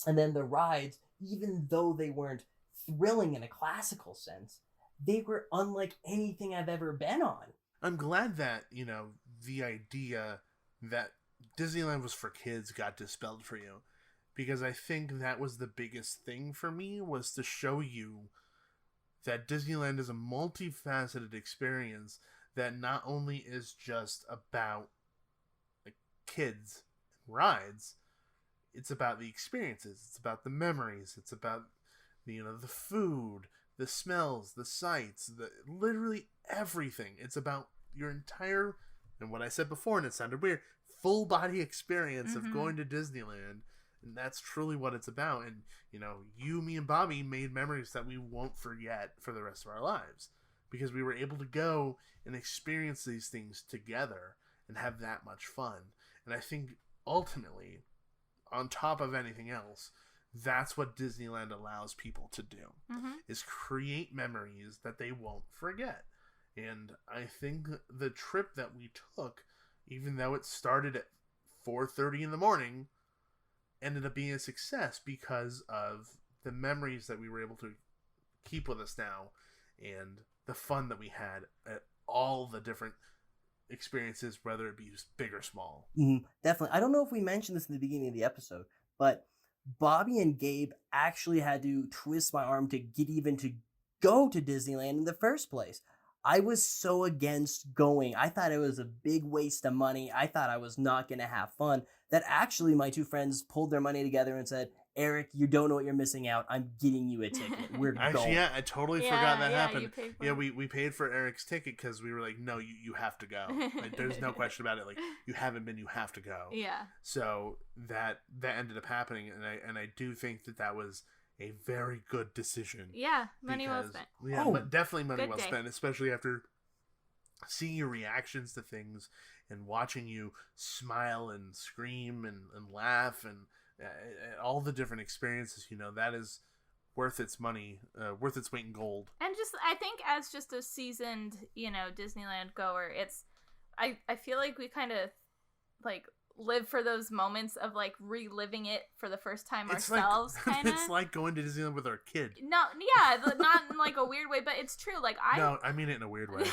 And then the rides, even though they weren't thrilling in a classical sense, they were unlike anything I've ever been on. I'm glad that, you know, the idea that Disneyland was for kids got dispelled for you, because I think that was the biggest thing for me, was to show you that Disneyland is a multifaceted experience that not only is just about like kids and rides, it's about the experiences, it's about the memories, it's about the food, the smells, the sights, literally everything. It's about your entire, and what I said before, and it sounded weird, full body experience of going to Disneyland. And that's truly what it's about. And, you, me, and Bobby made memories that we won't forget for the rest of our lives. Because we were able to go and experience these things together and have that much fun. And I think, ultimately, on top of anything else, that's what Disneyland allows people to do. Is create memories that they won't forget. And I think the trip that we took, even though it started at 4:30 in the morning, ended up being a success because of the memories that we were able to keep with us now and the fun that we had at all the different experiences, whether it be big or small. Definitely. I don't know if we mentioned this in the beginning of the episode, but Bobby and Gabe actually had to twist my arm to get even to go to Disneyland in the first place. I was so against going. I thought it was a big waste of money. I thought I was not going to have fun. That actually my two friends pulled their money together and said, Eric, you don't know what you're missing out. I'm getting you a ticket. We're going. Yeah, I totally forgot that happened. We paid for Eric's ticket because we were like, no, you have to go. Like, there's no question about it. Like, you haven't been, you have to go. Yeah. So that ended up happening, and I do think that was a very good decision. Yeah, money well spent. Yeah, but definitely money well spent, especially after seeing your reactions to things and watching you smile and scream and laugh and all the different experiences. That is worth its money, worth its weight in gold. And just, I think as just a seasoned, Disneyland goer, I feel like we kind of like live for those moments of like reliving it for the first time ourselves. Kind of. It's like going to Disneyland with our kid. No, yeah, not in like a weird way, but it's true. Like No, I mean it in a weird way.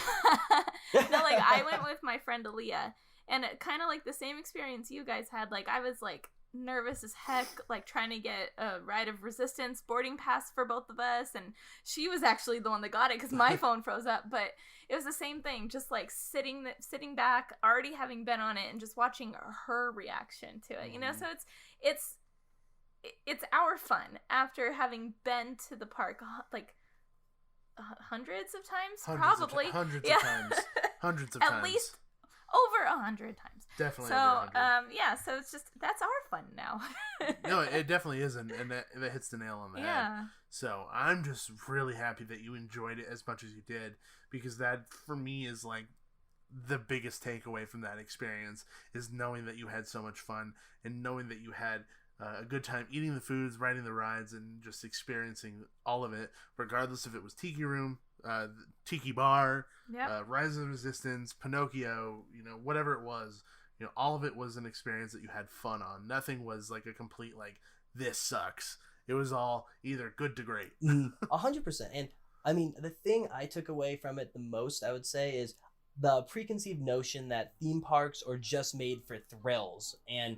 No, like I went with my friend Aaliyah, and kind of like the same experience you guys had. Like I was like nervous as heck, like trying to get a Ride of Resistance boarding pass for both of us, and she was actually the one that got it because my phone froze up. But it was the same thing, just like sitting back, already having been on it, and just watching her reaction to it. So it's our fun after having been to the park like hundreds of times, probably hundreds of times, at least over 100 times. Definitely. So over 100. so it's just, that's our fun now. No, it definitely is, and that hits the nail on the head. So I'm just really happy that you enjoyed it as much as you did, because that for me is like the biggest takeaway from that experience, is knowing that you had so much fun and knowing that you had a good time eating the foods, riding the rides, and just experiencing all of it, regardless if it was Tiki Room, Tiki Bar, Rise of Resistance, Pinocchio, whatever it was. All of it was an experience that you had fun on. Nothing was like a complete like, this sucks. It was all either good to great. 100%. And I mean, the thing I took away from it the most, I would say, is the preconceived notion that theme parks are just made for thrills and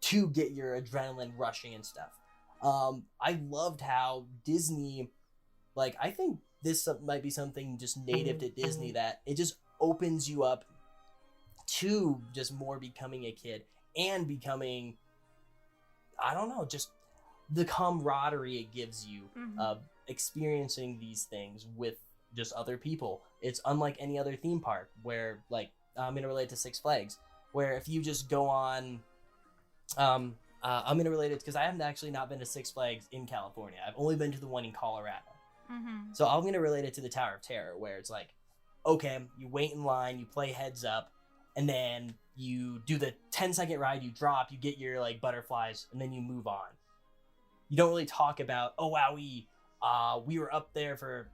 to get your adrenaline rushing and stuff. I loved how Disney, like, I think this might be something just native to Disney, that it just opens you up to just more becoming a kid and becoming, I don't know, just the camaraderie it gives you of experiencing these things with just other people. It's unlike any other theme park where, like, I'm going to relate to Six Flags, where if you just go on, I'm going to relate it because I haven't actually not been to Six Flags in California. I've only been to the one in Colorado. So I'm going to relate it to the Tower of Terror, where it's like, okay, you wait in line, you play heads up, and then you do the 10-second ride, you drop, you get your like butterflies, and then you move on. You don't really talk about, oh wow, we were up there for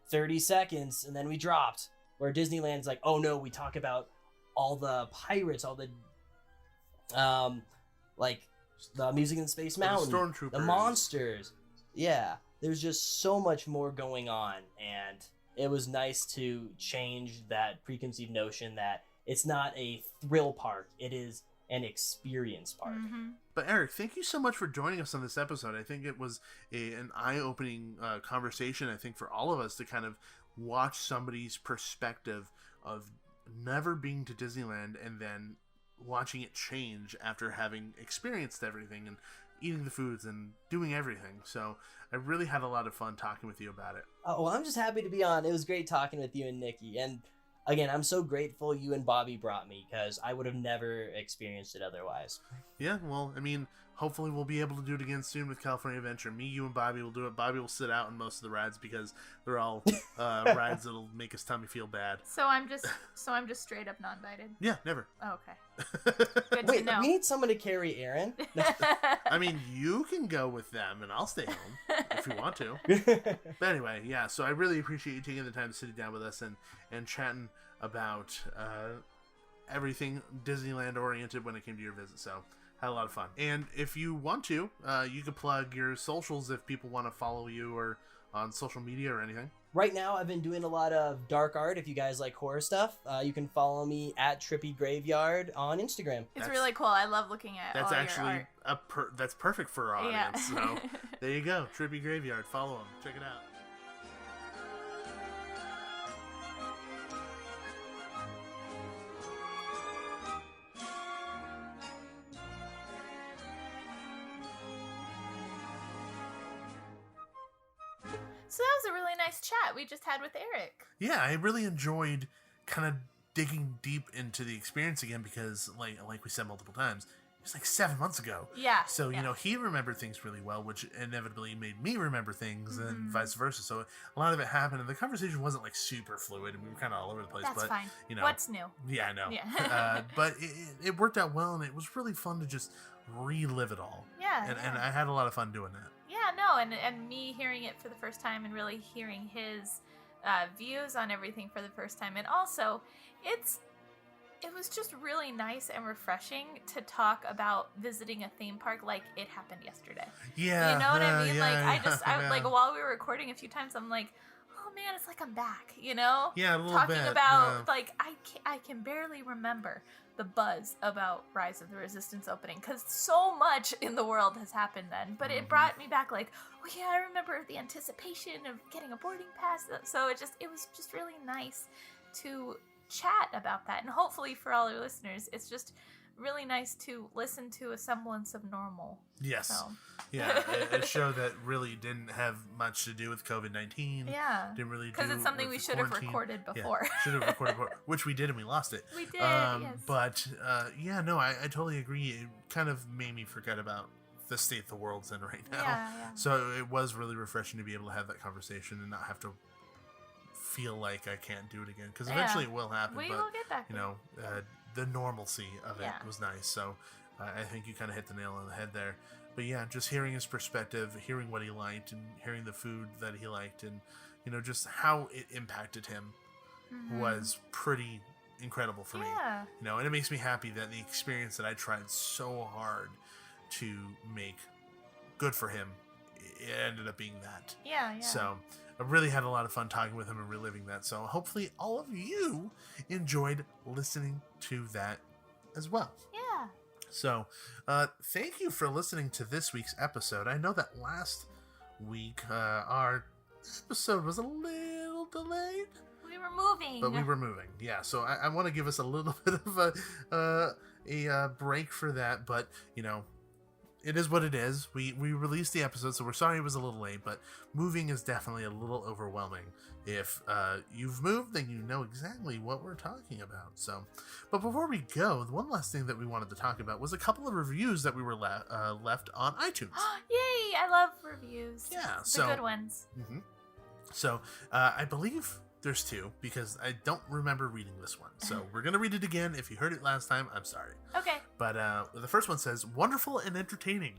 30 seconds and then we dropped. Where Disneyland's like, oh no, we talk about all the pirates, all the like the Music in Space Mountain, the Stormtroopers, the monsters. Yeah, there's just so much more going on, and it was nice to change that preconceived notion that it's not a thrill park, it is an experience park. But Eric, thank you so much for joining us on this episode. I think it was an eye-opening conversation, I think, for all of us to kind of watch somebody's perspective of never being to Disneyland and then watching it change after having experienced everything and eating the foods and doing everything. So I really had a lot of fun talking with you about it. Oh, well, I'm just happy to be on. It was great talking with you and Nikki. And again, I'm so grateful you and Bobby brought me, because I would have never experienced it otherwise. Yeah, well, I mean, hopefully we'll be able to do it again soon with California Adventure. Me, you, and Bobby will do it. Bobby will sit out in most of the rides because they're all rides that'll make his tummy feel bad. So I'm just straight up non-invited. Yeah, never. Oh, okay. Good Wait, to know. we need someone to carry Aaron? I mean, you can go with them, and I'll stay home if you want to. But anyway, yeah, so I really appreciate you taking the time to sit down with us and chatting about everything Disneyland-oriented when it came to your visit, so had a lot of fun. And if you want to, you can plug your socials if people want to follow you or on social media or anything. Right now, I've been doing a lot of dark art. If you guys like horror stuff, you can follow me at Trippy Graveyard on Instagram. It's really cool. I love looking at That's all actually your art. That's perfect for our audience. Yeah. So there you go, Trippy Graveyard. Follow them. Check it out. So that was a really nice chat we just had with Eric. Yeah, I really enjoyed kind of digging deep into the experience again because, like we said multiple times, it was like 7 months ago. Yeah. So, yeah. you know, he remembered things really well, which inevitably made me remember things and vice versa. So a lot of it happened, and the conversation wasn't like super fluid, and we were kind of all over the place. That's but, fine. You know, What's new? Yeah, I know. Yeah. But it worked out well, and it was really fun to just relive it all. Yeah. And I had a lot of fun doing that. Yeah, no, and me hearing it for the first time and really hearing his views on everything for the first time. And also, it was just really nice and refreshing to talk about visiting a theme park like it happened yesterday. Yeah. You know what I mean? Yeah, I like while we were recording a few times, I'm like, oh man, it's like I'm back, you know? Yeah, a little Talking bit. about, like, I can barely remember the buzz about Rise of the Resistance opening because so much in the world has happened then. But it brought me back, like, oh yeah, I remember the anticipation of getting a boarding pass. So it was just really nice to chat about that. And hopefully for all our listeners, it's just really nice to listen to a semblance of normal. Yes. So. Yeah, a show that really didn't have much to do with COVID-19. Yeah. Didn't really do because it's something we should have quarantine. recorded before. Yeah, should have recorded before, which we did and we lost it. We did, yes. But, yeah, no, I totally agree. It kind of made me forget about the state the world's in right now. Yeah. So it was really refreshing to be able to have that conversation and not have to feel like I can't do it again. Because eventually it will happen. We but, will get back. you know, the normalcy of it Yeah. was nice. So I think you kind of hit the nail on the head there. But yeah, just hearing his perspective, hearing what he liked, and hearing the food that he liked, and you know, just how it impacted him was pretty incredible for me. Yeah. You know, and it makes me happy that the experience that I tried so hard to make good for him, it ended up being that. Yeah. So I really had a lot of fun talking with him and reliving that. So hopefully all of you enjoyed listening to that as well. Yeah. So thank you for listening to this week's episode. I know that last week our episode was a little delayed. We were moving. But we were moving, yeah. So I want to give us a little bit of a break for that. But, you know, it is what it is. We released the episode, so we're sorry it was a little late. But moving is definitely a little overwhelming. If you've moved, then you know exactly what we're talking about. So, but before we go, the one last thing that we wanted to talk about was a couple of reviews that we were left on iTunes. Yay! I love reviews. Yeah, the good ones. Mm-hmm. So I believe there's two because I don't remember reading this one. So we're gonna read it again. If you heard it last time, I'm sorry. Okay. But the first one says, "Wonderful and entertaining.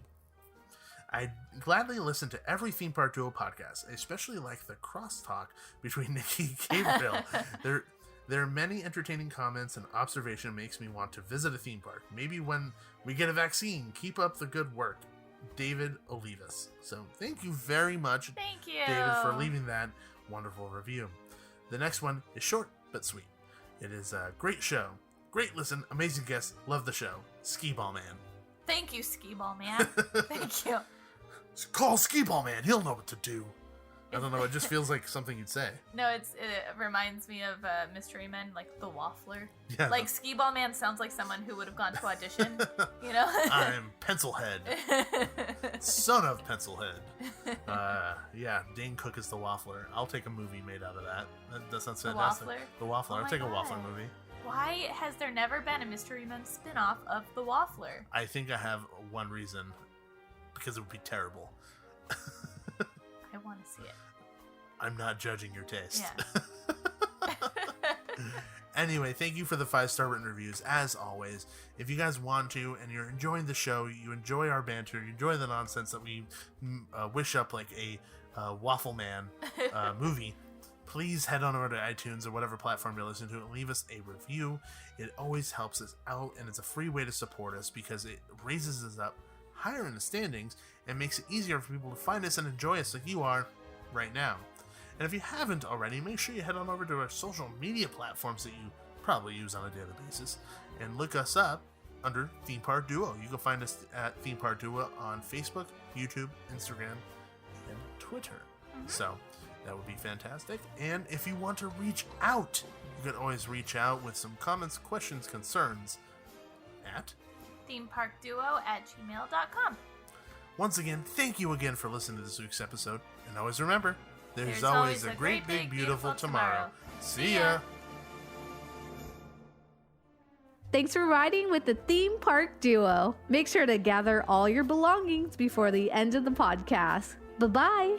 I gladly listen to every Theme Park Duo podcast. I especially like the crosstalk between Nikki and Gabriel. There are many entertaining comments and observation makes me want to visit a theme park. Maybe when we get a vaccine. Keep up the good work. David Olivas." So thank you very much, Thank you, David, for leaving that wonderful review. The next one is short but sweet. It is a great show. Great listen. Amazing guest. Love the show. Skee Ball Man. Thank you, Skee Ball Man. Thank you. Call Skee Ball Man. He'll know what to do. I don't know. It just feels like something you'd say. No, it reminds me of Mystery Men, like the Waffler. Yeah. Like Skee-Ball Man sounds like someone who would have gone to audition. You know. I'm Pencilhead, son of Pencilhead. Yeah, Dane Cook is the Waffler. I'll take a movie made out of that. That sounds fantastic. Waffler? The Waffler. Oh I'll my take a God. Waffler movie. Why has there never been a Mystery Men spin-off of the Waffler? I think I have one reason. Because it would be terrible. I want to see it. I'm not judging your taste. Yeah. Anyway, thank you for the 5-star written reviews, as always. If you guys want to, and you're enjoying the show, you enjoy our banter, you enjoy the nonsense that we wish up like a Waffle Man movie, please head on over to iTunes or whatever platform you're listening to and leave us a review. It always helps us out, and it's a free way to support us because it raises us up higher in the standings and makes it easier for people to find us and enjoy us like you are right now. And if you haven't already, make sure you head on over to our social media platforms that you probably use on a daily basis and look us up under Theme Park Duo. You can find us at Theme Park Duo on Facebook, YouTube, Instagram, and Twitter. So that would be fantastic. And if you want to reach out, you can always reach out with some comments, questions, concerns at themeparkduo@gmail.com. Once again, thank you again for listening to this week's episode. And always remember, there's always a great, big, beautiful tomorrow. See ya! Thanks for riding with the Theme Park Duo. Make sure to gather all your belongings before the end of the podcast. Bye-bye.